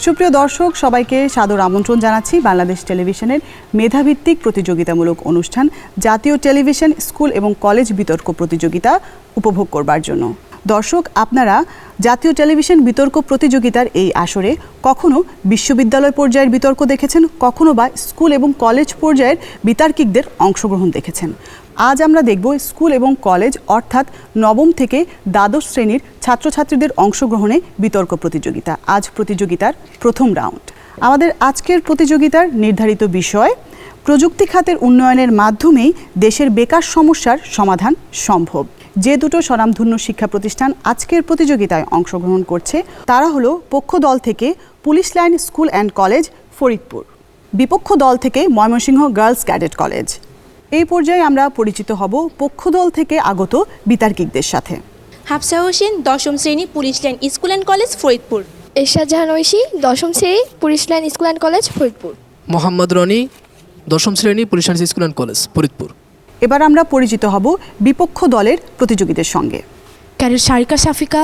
সুপ্রিয় দর্শক, সবাইকে সাদর আমন্ত্রণ জানাচ্ছি বাংলাদেশ টেলিভিশনের মেধাভিত্তিক প্রতিযোগিতামূলক অনুষ্ঠান জাতীয় টেলিভিশন স্কুল এবং কলেজ বিতর্ক প্রতিযোগিতা উপভোগ করবার জন্য। দর্শক, আপনারা জাতীয় টেলিভিশন বিতর্ক প্রতিযোগিতার এই আসরে কখনো বিশ্ববিদ্যালয় পর্যায়ের বিতর্ক দেখেছেন, কখনো বা স্কুল এবং কলেজ পর্যায়ের বিতার্কিকদের অংশগ্রহণ দেখেছেন। আজ আমরা দেখব স্কুল এবং কলেজ অর্থাৎ নবম থেকে দ্বাদশ শ্রেণীর ছাত্রছাত্রীদের অংশগ্রহণে বিতর্ক প্রতিযোগিতা। আজ প্রতিযোগিতার প্রথম রাউন্ড। আমাদের আজকের প্রতিযোগিতার নির্ধারিত বিষয় প্রযুক্তি খাতের উন্নয়নের মাধ্যমেই দেশের বেকার সমস্যার সমাধান সম্ভব। যে দুটো স্বনামধন্য শিক্ষা প্রতিষ্ঠান আজকের প্রতিযোগিতায় অংশগ্রহণ করছে তারা হলো পক্ষ দল থেকে police line school and college Faridpur, বিপক্ষ দল থেকে ময়মনসিংহ গার্লস ক্যাডেট কলেজ। এই পর্যায়ে আমরা পরিচিত হব পক্ষ দল থেকে আগত বিতার্কিকদের সাথে। হাফসা হোসেন, দশম শ্রেণী, police line school and college Faridpur. Ershad Jahan Oishi, দশম শ্রেণী, police line school and college Faridpur. Mohammad Roni, দশম শ্রেণী, police line school and college Faridpur. এবার আমরা পরিচিত হব বিপক্ষ দলের প্রতিযোগীদের সঙ্গে। ক্যাডেট সারিকা শাফিকা,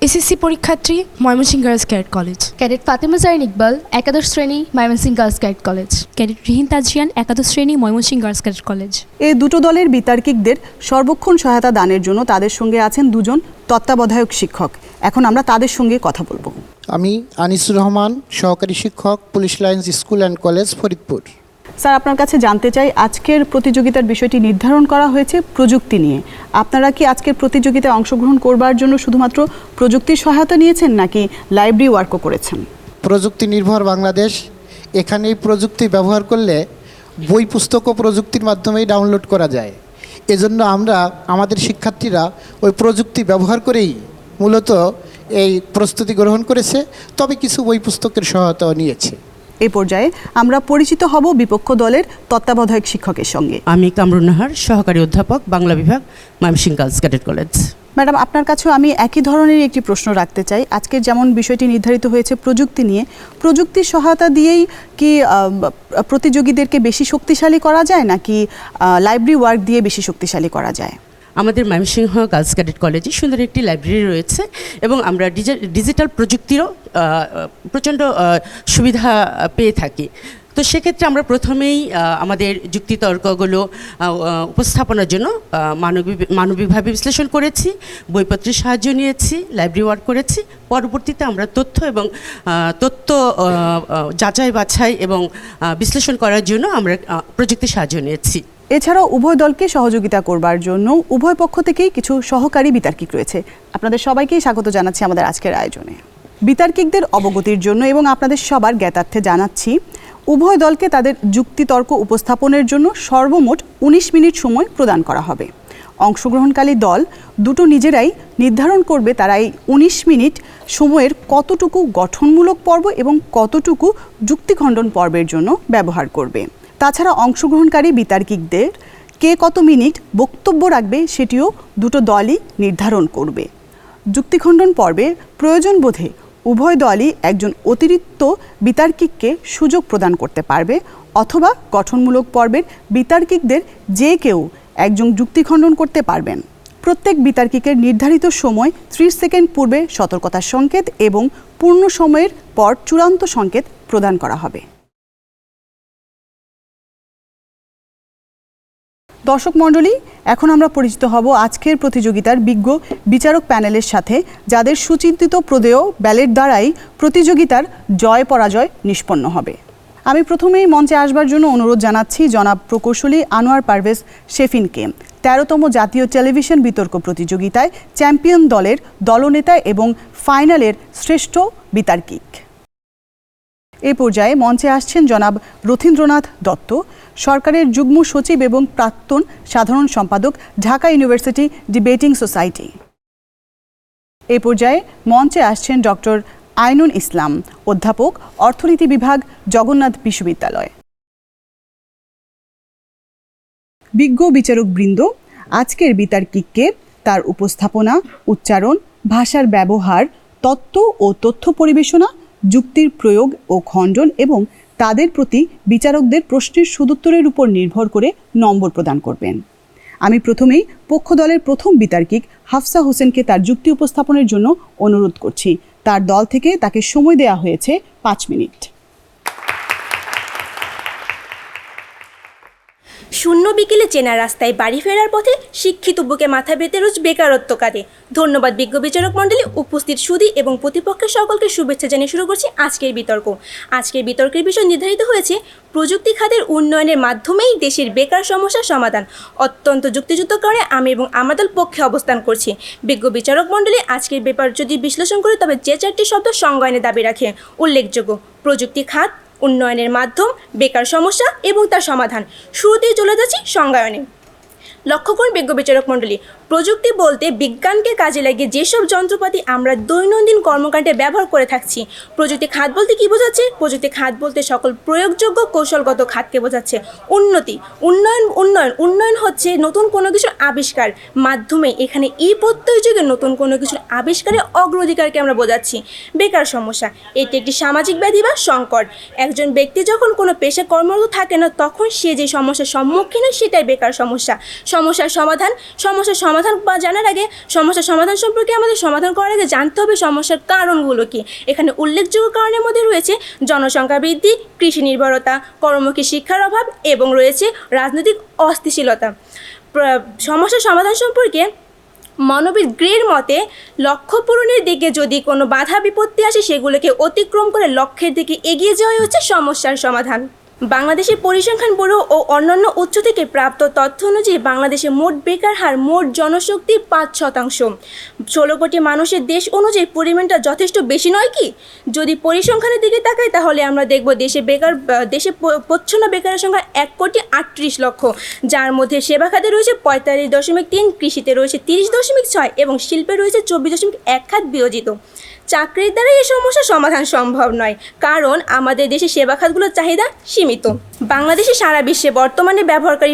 এসএসসি পরীক্ষার্থী, Mymensingh girls cadet college. Cadet Fatema Zarin Iqbal, একাদশ শ্রেণী, Mymensingh girls cadet college. Cadet Rihin Tazian, একাদশ শ্রেণী, ময়মনসিংহ গার্লস ক্যাডেট কলেজ। এই দুটো দলের বিতার্কিকদের সর্বক্ষণ সহায়তা দানের জন্য তাদের সঙ্গে আছেন দুজন তত্ত্বাবধায়ক শিক্ষক। এখন আমরা তাদের সঙ্গে কথা বলবো। আমি আনিসুর রহমান, সহকারী শিক্ষক, police lines school and college Faridpur. Sir, আপনার কাছে জানতে চাই, আজকের প্রতিযোগিতার বিষয়টি নির্ধারণ করা হয়েছে প্রযুক্তি নিয়ে। আপনারা কি আজকের প্রতিযোগিতায় অংশগ্রহণ করবার জন্য শুধুমাত্র প্রযুক্তির সহায়তা নিয়েছেন নাকি লাইব্রেরি ওয়ার্কও করেছেন? প্রযুক্তি নির্ভর বাংলাদেশ, এখানে এই প্রযুক্তি ব্যবহার করলে বই পুস্তকও প্রযুক্তির মাধ্যমেই ডাউনলোড করা যায়। এজন্য আমরা আমাদের শিক্ষার্থীরা ওই প্রযুক্তি ব্যবহার করেই মূলত এই প্রস্তুতি গ্রহণ করেছে, তবে কিছু বই পুস্তকের সহায়তাও নিয়েছে। এই পর্যায়ে আমরা পরিচিত হব বিপক্ষ দলের তত্ত্বাবধায়ক শিক্ষকের সঙ্গে। আমি কামরুন নাহার, সহকারী অধ্যাপক, বাংলা বিভাগ, Mymensingh girls cadet college. Madam, আপনার কাছেও আমি একই ধরনের একটি প্রশ্ন রাখতে চাই। আজকের যেমন বিষয়টি নির্ধারিত হয়েছে প্রযুক্তি নিয়ে, প্রযুক্তির সহায়তা দিয়েই কি প্রতিযোগীদেরকে বেশি শক্তিশালী করা যায় নাকি লাইব্রেরি ওয়ার্ক দিয়ে বেশি শক্তিশালী করা যায়? আমাদের ময়মনসিংহ গার্লস ক্যাডেট কলেজে সুন্দর একটি লাইব্রেরি রয়েছে এবং আমরা ডিজিটাল প্রযুক্তিরও প্রচণ্ড সুবিধা পেয়ে থাকি। তো সেক্ষেত্রে আমরা প্রথমেই আমাদের যুক্তিতর্কগুলো উপস্থাপনার জন্য মানবিকভাবে বিশ্লেষণ করেছি, বইপত্রের সাহায্য নিয়েছি, লাইব্রেরি ওয়ার্ক করেছি। পরবর্তীতে আমরা তথ্য এবং তথ্য যাচাই বাছাই এবং বিশ্লেষণ করার জন্য আমরা প্রযুক্তির সাহায্য নিয়েছি। এছাড়াও উভয় দলকে সহযোগিতা করবার জন্য উভয় পক্ষ থেকেই কিছু সহকারী বিতার্কিক রয়েছে। আপনাদের সবাইকেই স্বাগত জানাচ্ছি আমাদের আজকের আয়োজনে। বিতার্কিকদের অবগতির জন্য এবং আপনাদের সবার জ্ঞাতার্থে জানাচ্ছি, উভয় দলকে তাদের যুক্তিতর্ক উপস্থাপনের জন্য সর্বমোট 19 মিনিট সময় প্রদান করা হবে। অংশগ্রহণকারী দল দুটো নিজেরাই নির্ধারণ করবে তারা এই 19 মিনিট সময়ের কতটুকু গঠনমূলক পর্ব এবং কতটুকু যুক্তিখণ্ডন পর্বের জন্য ব্যবহার করবে। তাছাড়া অংশগ্রহণকারী বিতার্কিকদের কে কত মিনিট বক্তব্য রাখবে সেটিও দুটো দলই নির্ধারণ করবে। যুক্তিখণ্ডন পর্বে প্রয়োজন বোধে উভয় দলই একজন অতিরিক্ত বিতার্কিককে সুযোগ প্রদান করতে পারবে, অথবা গঠনমূলক পর্বের বিতার্কিকদের যে কেউ একজন যুক্তিখণ্ডন করতে পারবেন। প্রত্যেক বিতার্কিকের নির্ধারিত সময় 30 সেকেন্ড পূর্বে সতর্কতার সংকেত এবং পূর্ণ সময়ের পর চূড়ান্ত সংকেত প্রদান করা হবে। দর্শক মণ্ডলী, এখন আমরা পরিচিত হব আজকের প্রতিযোগিতার বিজ্ঞ বিচারক প্যানেলের সাথে, যাদের সুচিন্তিত প্রদেয় ব্যালেট দ্বারাই প্রতিযোগিতার জয় পরাজয় নিষ্পন্ন হবে। আমি প্রথমেই মঞ্চে আসবার জন্য অনুরোধ জানাচ্ছি জনাব প্রকৌশলী আনোয়ার পারভেজ শেফিনকে, 13তম জাতীয় টেলিভিশন বিতর্ক প্রতিযোগিতায় চ্যাম্পিয়ন দলের দলনেতা এবং ফাইনালের শ্রেষ্ঠ বিতার্কিক। এই পর্যায়ে মঞ্চে আসছেন জনাব রথীন্দ্রনাথ দত্ত, সরকারের যুগ্ম সচিব এবং প্রাক্তন সাধারণ সম্পাদক, ঢাকা ইউনিভার্সিটি ডিবেটিং সোসাইটি। এই পর্যায়ে মঞ্চে আসছেন ডক্টর আইনুল ইসলাম, অধ্যাপক, অর্থনীতি বিভাগ, জগন্নাথ বিশ্ববিদ্যালয়। বিজ্ঞ বিচারকবৃন্দ, আজকের বিতার্কিককে তার উপস্থাপনা, উচ্চারণ, ভাষার ব্যবহার, তত্ত্ব ও তথ্য পরিবেশনা, যুক্তির প্রয়োগ ও খণ্ডন এবং তাদের প্রতি বিচারকদের প্রশ্নের সদুত্তরের উপর নির্ভর করে নম্বর প্রদান করবেন। আমি প্রথমেই পক্ষ দলের প্রথম বিতার্কিক হাফসা হোসেনকে তার যুক্তি উপস্থাপনের জন্য অনুরোধ করছি। তার দল থেকে তাকে সময় দেওয়া হয়েছে 5 মিনিট। শূন্য বিকেলে চেনা রাস্তায় বাড়ি ফেরার পথে শিক্ষিত বুকে মাথা বেঁধে রোজ বেকারত্ব কাটে। ধন্যবাদ বিজ্ঞ বিচারক মণ্ডলী, উপস্থিত সুধী এবং প্রতিপক্ষের সকলকে শুভেচ্ছা জানিয়ে শুরু করছি আজকের বিতর্ক। আজকের বিতর্কের বিষয় নির্ধারিত হয়েছে প্রযুক্তি খাতের উন্নয়নের মাধ্যমেই দেশের বেকার সমস্যার সমাধান। অত্যন্ত যুক্তিযুক্ত কারণে আমি এবং আমার দল পক্ষে অবস্থান করছি। বিজ্ঞ বিচারক মণ্ডলী আজকের ব্যাপার যদি বিশ্লেষণ করে তবে যে 4টি শব্দ সংজ্ঞায়নের দাবি রাখে উল্লেখযোগ্য: প্রযুক্তি খাত, উন্নয়নের মাধ্যম, বেকার সমস্যা এবং তার সমাধান। শুরুতেই চলে যাচ্ছি সংজ্ঞায়নে। লক্ষ্য করুন বিজ্ঞ বিচারক মণ্ডলী, প্রযুক্তি বলতে বিজ্ঞানকে কাজে লাগিয়ে যেসব যন্ত্রপাতি আমরা দৈনন্দিন কর্মকাণ্ডে ব্যবহার করে থাকছি। প্রযুক্তি খাত বলতে কী বোঝাচ্ছে? প্রযুক্তি খাত বলতে সকল প্রয়োগযোগ্য কৌশলগত খাতকে বোঝাচ্ছে। উন্নতি, উন্নয়ন হচ্ছে নতুন কোনো কিছুর আবিষ্কার মাধ্যমে, এখানে প্রত্যয় যুগে নতুন কোনো কিছুর আবিষ্কারের অগ্রাধিকারকে আমরা বোঝাচ্ছি। বেকার সমস্যা, এটি একটি সামাজিক ব্যাধি বা সংকট। একজন ব্যক্তি যখন কোনো পেশায় কর্মরত থাকে না তখন সে যে সমস্যার সম্মুখীন হয় সেটাই বেকার সমস্যা। সমস্যার সমাধান বা জানার আগে সমস্যার সমাধান সম্পর্কে আমাদের সমাধান করার আগে জানতে হবে সমস্যার কারণগুলো কী। এখানে উল্লেখযোগ্য কারণের মধ্যে রয়েছে জনসংখ্যা বৃদ্ধি, কৃষি নির্ভরতা, কর্মমুখী শিক্ষার অভাব এবং রয়েছে রাজনৈতিক অস্থিতিশীলতা। সমস্যার সমাধান সম্পর্কে মানবিক গ্রের মতে লক্ষ্য পূরণের দিকে যদি কোনো বাধা বিপত্তি আসে সেগুলোকে অতিক্রম করে লক্ষ্যের দিকে এগিয়ে যাওয়াই হচ্ছে সমস্যার সমাধান। বাংলাদেশের পরিসংখ্যান ব্যুরো ও অন্যান্য উৎস থেকে প্রাপ্ত তথ্য অনুযায়ী বাংলাদেশের মোট বেকার হার মোট জনশক্তির 5%। 16 কোটি মানুষের দেশ অনুযায়ী পরিমাণটা যথেষ্ট বেশি নয় কি? যদি পরিসংখ্যানের দিকে তাকাই তাহলে আমরা দেখব দেশে প্রচ্ছন্ন বেকারের সংখ্যা 1,38,00,000, যার মধ্যে সেবা খাতে রয়েছে 45.3, কৃষিতে রয়েছে 30.6 এবং শিল্পে রয়েছে 24.1 খাত বিয়োজিত। চাকরির দ্বারা এই সমস্যার সমাধান সম্ভব নয়, কারণ আমাদের দেশে সেবা খাতগুলোর চাহিদা সীমিত। বাংলাদেশে সারা বিশ্বে বর্তমানে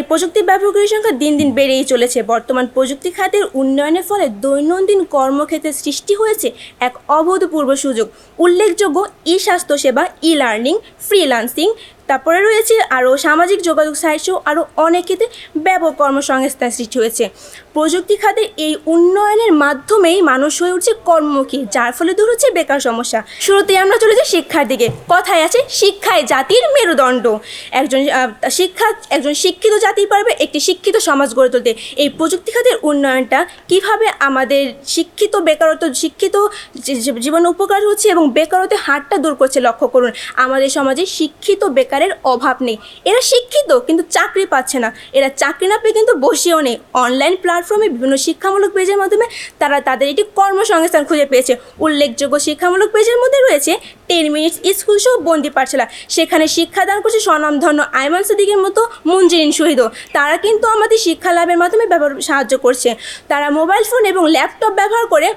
প্রযুক্তি ব্যবহারকারীর সংখ্যা দিন দিন বেড়েই চলেছে। বর্তমান প্রযুক্তি খাতের উন্নয়নের ফলে দৈনন্দিন কর্মক্ষেত্রে সৃষ্টি হয়েছে এক অভূতপূর্ব সুযোগ। উল্লেখযোগ্য স্বাস্থ্যসেবা, লার্নিং, ফ্রিল্যান্সিং, তারপরে রয়েছে আরও সামাজিক যোগাযোগ সাইটসহ আরও অনেক ক্ষেত্রে ব্যাপক কর্মসংস্থান সৃষ্টি হয়েছে। প্রযুক্তি খাতের এই উন্নয়নের মাধ্যমেই মানুষ হয়ে উঠছে কর্মমুখী, যার ফলে দূর হচ্ছে বেকার সমস্যা। শুরুতেই আমরা চলে যাই শিক্ষার দিকে। কথায় আছে শিক্ষায় জাতির মেরুদণ্ড। একজন শিক্ষিত জাতি পারবে একটি শিক্ষিত সমাজ গড়ে তুলতে। এই প্রযুক্তি খাতের উন্নয়নটা কিভাবে আমাদের শিক্ষিত জীবনে উপকার হচ্ছে এবং বেকারত্বের হারটা দূর করছে লক্ষ্য করুন। আমাদের সমাজে শিক্ষিত বেকারের অভাব নেই, এরা শিক্ষিত কিন্তু চাকরি পাচ্ছে না। এরা চাকরি না পেয়ে কিন্তু বসেও নেই। অনলাইন প্ল্যাটফর্মে বিভিন্ন শিক্ষামূলক পেজের মাধ্যমে তারা তাদের একটি কর্মসংস্থান খুঁজে পেয়েছে। উল্লেখযোগ্য শিক্ষামূলক পেজের মধ্যে রয়েছে 10 মিনিটস স্কুল সহ বন্দি পাঠশালা। সেখানে শিক্ষাদান করছে স্বনামধন্য আইমান সিদ্দিকের মতো মুঞ্জিরিন শহীদও। তারা কিন্তু আমাদের শিক্ষা লাভের মাধ্যমে সাহায্য করছে। তারা মোবাইল ফোন এবং ল্যাপটপ ব্যবহার করে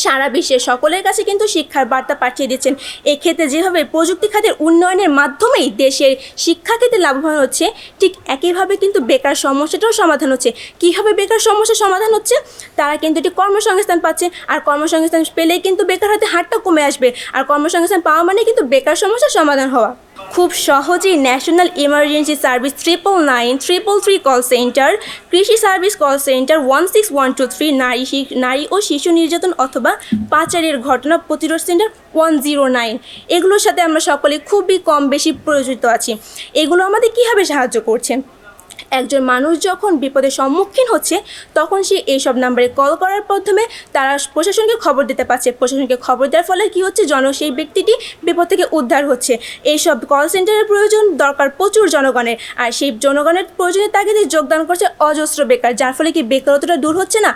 সারা বিশ্বের সকলের কাছে কিন্তু শিক্ষার বার্তা পাঠিয়ে দিচ্ছেন। এক্ষেত্রে যেভাবে প্রযুক্তি খাতের উন্নয়নের মাধ্যমেই দেশের শিক্ষাক্ষেত্রে লাভবান হচ্ছে, ঠিক একইভাবে কিন্তু বেকার সমস্যাটাও সমাধান হচ্ছে। কীভাবে বেকার সমস্যার সমাধান হচ্ছে? তারা কিন্তু একটি কর্মসংস্থান পাচ্ছে, আর কর্মসংস্থান পেলেই কিন্তু বেকার হারটা কমে আসবে, আর কর্মসংস্থান পাওয়া মানে কিন্তু বেকার সমস্যার সমাধান হওয়া। খুব সহজেই national emergency service 999-333 call centre, কৃষি সার্ভিস কল সেন্টার 16123, নারী ও শিশু নির্যাতন অথবা পাচারের ঘটনা প্রতিরোধ সেন্টার 109, এগুলোর সাথে আমরা সকলে খুবই কম বেশি পরিচিত আছি। এগুলো আমাদের কীভাবে সাহায্য করছে? একজন মানুষ যখন বিপদের সম্মুখীন হচ্ছে তখন সে এইসব নাম্বারে কল করার মাধ্যমে তারা প্রশাসনকে খবর দিতে পারছে। প্রশাসনকে খবর দেওয়ার ফলে কী হচ্ছে? সেই ব্যক্তিটি বিপদ থেকে উদ্ধার হচ্ছে। এইসব কল সেন্টারের প্রয়োজন দরকার প্রচুর জনগণের, আর সেই জনগণের প্রয়োজনে তাগিদে যোগদান করছে অজস্র বেকার, যার ফলে কি বেকারত্বটা দূর হচ্ছে না?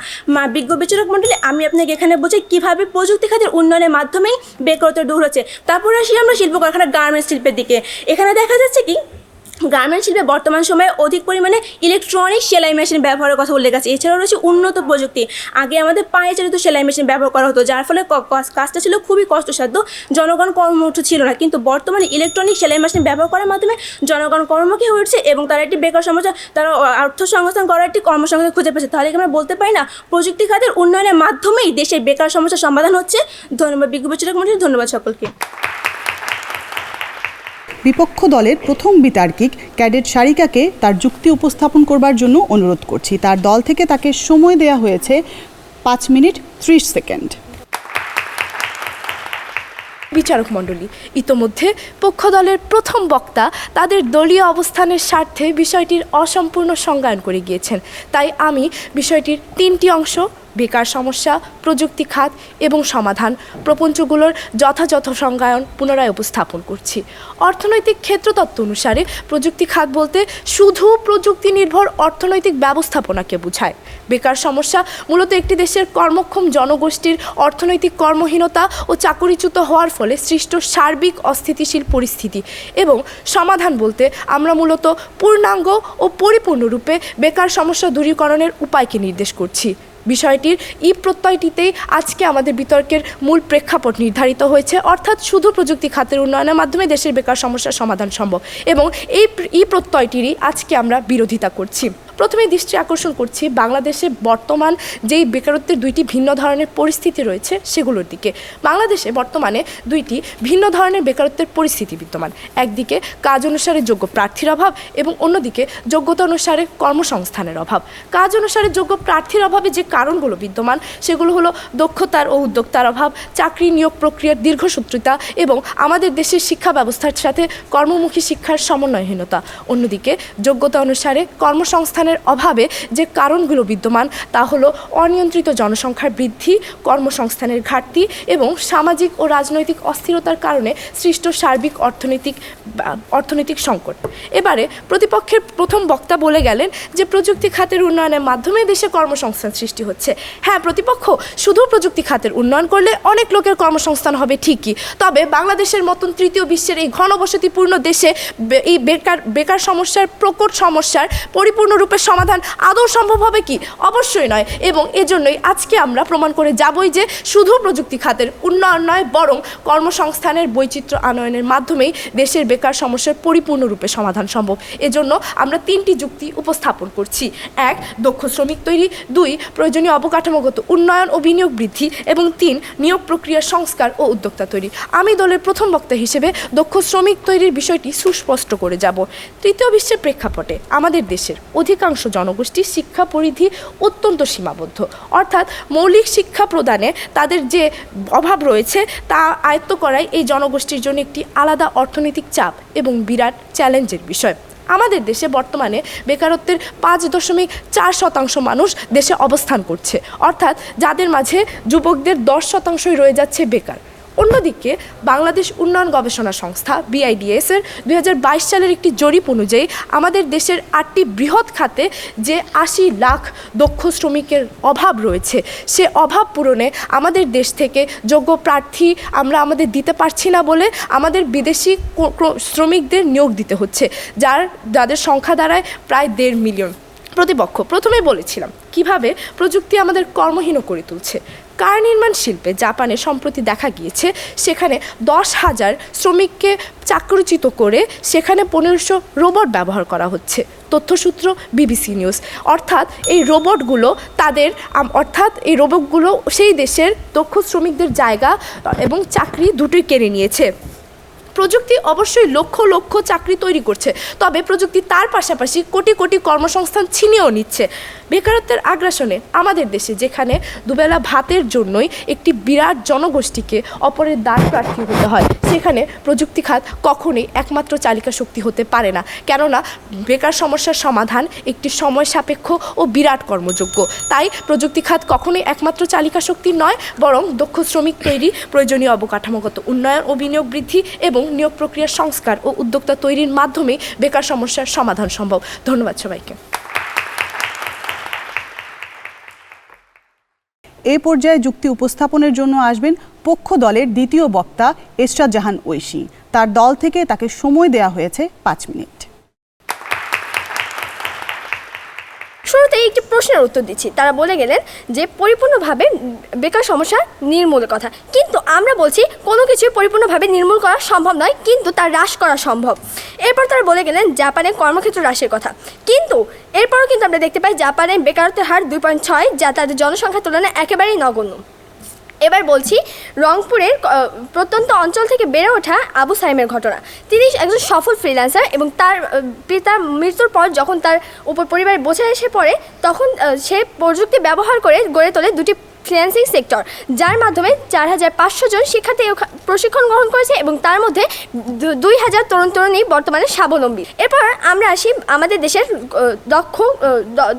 বিজ্ঞ বিচারক মণ্ডলী, আমি আপনাকে এখানে বোঝাই কীভাবে প্রযুক্তি খাতের উন্নয়নের মাধ্যমেই বেকারত্ব দূর হচ্ছে। তারপরে আসি আমরা শিল্প কারখানা, গার্মেন্টস শিল্পের দিকে। এখানে দেখা যাচ্ছে কি গার্মেন্টস শিল্পে বর্তমান সময়ে অধিক পরিমাণে ইলেকট্রনিক সেলাই মেশিন ব্যবহারের কথা উল্লেখ আছে। এছাড়াও রয়েছে উন্নত প্রযুক্তি। আগে আমাদের পায়ে চালিত সেলাই মেশিন ব্যবহার করা হতো, যার ফলে কাজটা ছিল খুবই কষ্টসাধ্য, জনগণ কর্মমুখী ছিল না। কিন্তু বর্তমানে ইলেকট্রনিক সেলাই মেশিন ব্যবহার করার মাধ্যমে জনগণ কর্মমুখী হয়ে উঠছে এবং তারা একটি বেকার সমস্যা, তারা অর্থ সংস্থান করার একটি কর্মসংস্থান খুঁজে পেয়েছে। তাহলে আমরা বলতে পারি না প্রযুক্তি খাতের উন্নয়নের মাধ্যমেই দেশের বেকার সমস্যার সমাধান হচ্ছে। ধন্যবাদ বিজ্ঞ বিচারক মণ্ডলী, ধন্যবাদ সকলকে। বিপক্ষ দলের প্রথম বিতার্কিক ক্যাডেট সারিকাকে তার যুক্তি উপস্থাপন করবার জন্য অনুরোধ করছি। তার দল থেকে তাকে সময় দেওয়া হয়েছে 5 মিনিট 30 সেকেন্ড। বিচারক মণ্ডলী, ইতোমধ্যে পক্ষ দলের প্রথম বক্তা তাদের দলীয় অবস্থানের স্বার্থে বিষয়টির অসম্পূর্ণ সংজ্ঞায়ন করে গিয়েছেন। তাই আমি বিষয়টির 3টি অংশ, বেকার সমস্যা, প্রযুক্তি খাত এবং সমাধান, প্রপঞ্চগুলোর যথাযথ সংজ্ঞায়ন পুনরায় উপস্থাপন করছি। অর্থনৈতিক ক্ষেত্রতত্ত্ব অনুসারে প্রযুক্তি খাত বলতে শুধু প্রযুক্তি নির্ভর অর্থনৈতিক ব্যবস্থাপনাকে বোঝায়। বেকার সমস্যা মূলত একটি দেশের কর্মক্ষম জনগোষ্ঠীর অর্থনৈতিক কর্মহীনতা ও চাকরিচ্যুত হওয়ার ফলে সৃষ্ট সার্বিক অস্থিতিশীল পরিস্থিতি, এবং সমাধান বলতে আমরা মূলত পূর্ণাঙ্গ ও পরিপূর্ণরূপে বেকার সমস্যা দূরীকরণের উপায়কে নির্দেশ করছি। বিষয়টির প্রত্যয়টিতেই আজকে আমাদের বিতর্কের মূল প্রেক্ষাপট নির্ধারিত হয়েছে, অর্থাৎ শুধু প্রযুক্তি খাতের উন্নয়নের মাধ্যমে দেশের বেকার সমস্যার সমাধান সম্ভব, এবং এই প্রত্যয়টিরই আজকে আমরা বিরোধিতা করছি। প্রথমে দৃষ্টি আকর্ষণ করছি বাংলাদেশে বর্তমান যেই বেকারত্বের 2টি ভিন্ন ধরনের পরিস্থিতি রয়েছে সেগুলোর দিকে। বাংলাদেশে বর্তমানে 2টি ভিন্ন ধরনের বেকারত্বের পরিস্থিতি বিদ্যমান। একদিকে কাজ অনুসারে যোগ্য প্রার্থীর অভাব এবং অন্যদিকে যোগ্যতা অনুসারে কর্মসংস্থানের অভাব। কাজ অনুসারে যোগ্য প্রার্থীর অভাবে যে কারণগুলো বিদ্যমান সেগুলো হলো দক্ষতার ও উদ্যোক্তার অভাব, চাকরি নিয়োগ প্রক্রিয়ার দীর্ঘসূত্রিতা এবং আমাদের দেশের শিক্ষা ব্যবস্থার সাথে কর্মমুখী শিক্ষার সমন্বয়হীনতা। অন্যদিকে যোগ্যতা অনুসারে কর্মসংস্থান অভাবে যে কারণগুলো বিদ্যমান তা হলো অনিয়ন্ত্রিত জনসংখ্যার বৃদ্ধি, কর্মসংস্থানের ঘাটতি এবং সামাজিক ও রাজনৈতিক অস্থিরতার কারণে সৃষ্ট সার্বিক অর্থনৈতিক সংকট। এবারে প্রতিপক্ষের প্রথম বক্তা বলে গেলেন যে প্রযুক্তি খাতের উন্নয়নের মাধ্যমে দেশে কর্মসংস্থান সৃষ্টি হচ্ছে। হ্যাঁ, প্রতিপক্ষ শুধু প্রযুক্তি খাতের উন্নয়ন করলে অনেক লোকের কর্মসংস্থান হবে ঠিকই, তবে বাংলাদেশের মতন তৃতীয় বিশ্বের এই ঘনবসতিপূর্ণ দেশে এই বেকার সমস্যার প্রকট সমস্যার পরিপূর্ণরূপে সমাধান আদৌ সম্ভব হবে কি? অবশ্যই নয়। এবং এজন্যই আজকে আমরা প্রমাণ করে যাবই যে শুধু প্রযুক্তি খাতের উন্নয়ন নয়, বরং কর্মসংস্থানের বৈচিত্র্য আনয়নের মাধ্যমেই দেশের বেকার সমস্যার পরিপূর্ণরূপে সমাধান সম্ভব। এজন্য আমরা 3টি যুক্তি উপস্থাপন করছি। 1, দক্ষ শ্রমিক তৈরি; 2, প্রয়োজনীয় অবকাঠামোগত উন্নয়ন ও বিনিয়োগ বৃদ্ধি; এবং 3, নিয়োগ প্রক্রিয়ার সংস্কার ও উদ্যোক্তা তৈরি। আমি দলের প্রথম বক্তা হিসেবে দক্ষ শ্রমিক তৈরির বিষয়টি সুস্পষ্ট করে যাব। তৃতীয় বিশ্বের প্রেক্ষাপটে আমাদের দেশের অধিকাংশ জনগোষ্ঠীর শিক্ষা পরিধি অত্যন্ত সীমাবদ্ধ, অর্থাৎ মৌলিক শিক্ষা প্রদানে তাদের যে অভাব রয়েছে তা আয়ত্ত করাই এই জনগোষ্ঠীর জন্য একটি আলাদা অর্থনৈতিক চাপ এবং বিরাট চ্যালেঞ্জের বিষয়। আমাদের দেশে বর্তমানে বেকারত্বের 5.4% মানুষ দেশে অবস্থান করছে, অর্থাৎ যাদের মাঝে যুবকদের 10%ই রয়ে যাচ্ছে বেকার। অন্যদিকে বাংলাদেশ উন্নয়ন গবেষণা সংস্থা BIDS এর 2022 সালের একটি জরিপ অনুযায়ী আমাদের দেশের 8টি বৃহৎ খাতে যে 80 লাখ দক্ষ শ্রমিকের অভাব রয়েছে, সে অভাব পূরণে আমাদের দেশ থেকে যোগ্য প্রার্থী আমরা আমাদের দিতে পারছি না বলে আমাদের বিদেশি শ্রমিকদের নিয়োগ দিতে হচ্ছে, যাদের সংখ্যা দাঁড়ায় প্রায় 1.5 মিলিয়ন। প্রতিপক্ষ প্রথমেই বলেছিলাম কিভাবে প্রযুক্তি আমাদের কর্মহীন করে তুলছে। কার নির্মাণ শিল্পে জাপানে সম্প্রতি দেখা গিয়েছে সেখানে 10,000 শ্রমিককে চাকরিচ্যুত করে সেখানে 1500 রোবট ব্যবহার করা হচ্ছে। তথ্যসূত্র BBC নিউজ। অর্থাৎ এই রোবটগুলো সেই দেশের দক্ষ শ্রমিকদের জায়গা এবং চাকরি দুটোই কেড়ে নিয়েছে। প্রযুক্তি অবশ্যই লক্ষ লক্ষ চাকরি তৈরি করছে, তবে প্রযুক্তি তার পাশাপাশি কোটি কোটি কর্মসংস্থান ছিনিয়েও নিচ্ছে। বেকারত্বের আগ্রাসনে আমাদের দেশে যেখানে দুবেলা ভাতের জন্যই একটি বিরাট জনগোষ্ঠীকে অপরের দ্বার প্রার্থী হতে হয়, সেখানে প্রযুক্তি খাত কখনোই একমাত্র চালিকা শক্তি হতে পারে না। কেননা বেকার সমস্যার সমাধান একটি সময় সাপেক্ষ ও বিরাট কর্মযোগ্য। তাই প্রযুক্তি খাত কখনোই একমাত্র চালিকা শক্তি নয়, বরং দক্ষ শ্রমিক তৈরি, প্রয়োজনীয় অবকাঠামোগত উন্নয়ন ও বিনিয়োগ বৃদ্ধি এবং নিয়োগ প্রক্রিয়ার সংস্কার ও উদ্যোক্তা তৈরির মাধ্যমে বেকার সমস্যার সমাধান সম্ভব। ধন্যবাদ সবাইকে। এই পর্যায়ে যুক্তি উপস্থাপনের জন্য আসবেন পক্ষ দলের দ্বিতীয় বক্তা এসরাত জাহান ঐশী। তার দল থেকে তাকে সময় দেওয়া হয়েছে 5 মিনিট। শুরুতে একটি প্রশ্নের উত্তর দিচ্ছি। তারা বলে গেলেন যে পরিপূর্ণভাবে বেকার সমস্যা নির্মূলের কথা, কিন্তু আমরা বলছি কোনো কিছুই পরিপূর্ণভাবে নির্মূল করা সম্ভব নয়, কিন্তু তা হ্রাস করা সম্ভব। এরপর তারা বলে গেলেন জাপানে কর্মক্ষেত্র হ্রাসের কথা, কিন্তু এরপরও কিন্তু আমরা দেখতে পাই জাপানে বেকারত্বের হার 2.6, যা তাদের জনসংখ্যার তুলনায় একেবারেই নগণ্য। এবার বলছি রংপুরের প্রত্যন্ত অঞ্চল থেকে বেড়ে ওঠা আবু সাইমের ঘটনা। তিনি একজন সফল ফ্রিল্যান্সার এবং তার পিতার মৃত্যুর পর যখন তার উপর পরিবারের বোঝা এসে পড়ে, তখন সে প্রযুক্তি ব্যবহার করে গড়ে তোলে 2টি ফ্রিল্যান্সিং সেক্টর, যার মাধ্যমে 4500 জন শিক্ষার্থী প্রশিক্ষণ গ্রহণ করেছে এবং তার মধ্যে 2000 তরুণ তরুণী বর্তমানে স্বাবলম্বী। এরপর আমরা আসি আমাদের দেশের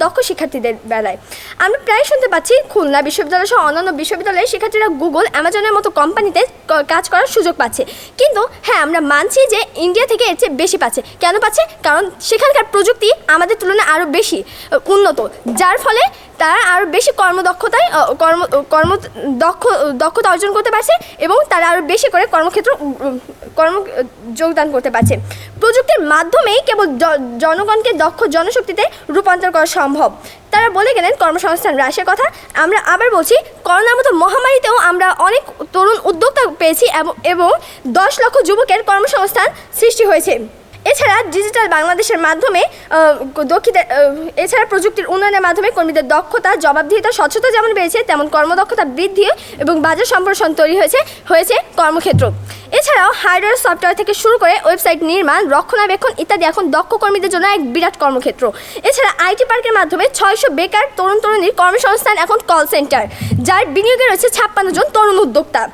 দক্ষ শিক্ষার্থীদের বেলায়। আমরা প্রায় শুনতে পাচ্ছি খুলনা বিশ্ববিদ্যালয় সহ অন্যান্য বিশ্ববিদ্যালয়ের শিক্ষার্থীরা গুগল, অ্যামাজনের মতো কোম্পানিতে কাজ করার সুযোগ পাচ্ছে। কিন্তু হ্যাঁ, আমরা মানছি যে ইন্ডিয়া থেকে এর চেয়ে বেশি পাচ্ছে। কেন পাচ্ছে? কারণ সেখানকার প্রযুক্তি আমাদের তুলনায় আরও বেশি উন্নত, যার ফলে তারা আরও বেশি দক্ষতা অর্জন করতে পারছে এবং তারা আরও বেশি করে যোগদান করতে পারছে। প্রযুক্তির মাধ্যমেই কেবল জনগণকে দক্ষ জনশক্তিতে রূপান্তর করা সম্ভব। তারা বলে গেলেন কর্মসংস্থান হ্রাসের কথা। আমরা আবার বলছি, করোনার মতো মহামারীতেও আমরা অনেক তরুণ উদ্যোক্তা পেয়েছি এবং 10 লক্ষ যুবকের কর্মসংস্থান সৃষ্টি হয়েছে। এছাড়া ডিজিটাল বাংলাদেশের মাধ্যমে এছাড়া প্রযুক্তির উন্নয়নের মাধ্যমে কর্মীদের দক্ষতা, জবাবদিহিতা, স্বচ্ছতা যেমন বেড়েছে, তেমন কর্মদক্ষতা বৃদ্ধি এবং বাজার সম্প্রসারণ তৈরি হয়েছে কর্মক্ষেত্র। এছাড়াও হার্ডওয়্যার, সফটওয়্যার থেকে শুরু করে ওয়েবসাইট নির্মাণ, রক্ষণাবেক্ষণ ইত্যাদি এখন দক্ষ কর্মীদের জন্য এক বিরাট কর্মক্ষেত্র। এছাড়া আইটি পার্কের মাধ্যমে 600 বেকার তরুণ তরুণীর কর্মসংস্থান এখন কল সেন্টার, যার বিনিয়োগে রয়েছে 56 জন তরুণ উদ্যোক্তা।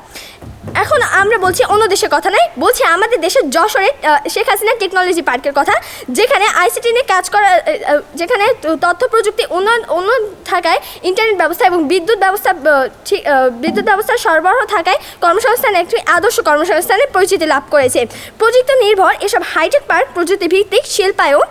এখন আমরা বলছি অন্য দেশের কথা নয়, বলছি আমাদের দেশের যশোরে শেখ হাসিনা টেকনোলজি পার্কের কথা, যেখানে আইসিটি নিয়ে কাজ করা, যেখানে তথ্য প্রযুক্তি উন্নয়ন থাকায় ইন্টারনেট ব্যবস্থা এবং বিদ্যুৎ ব্যবস্থা সরবরাহ থাকায় কর্মসংস্থান একটি আদর্শ কর্মসংস্থানের পরিচিতি লাভ করেছে। প্রযুক্তি নির্ভর এসব হাইটেক পার্ক প্রযুক্তিভিত্তিক শিল্পায়ন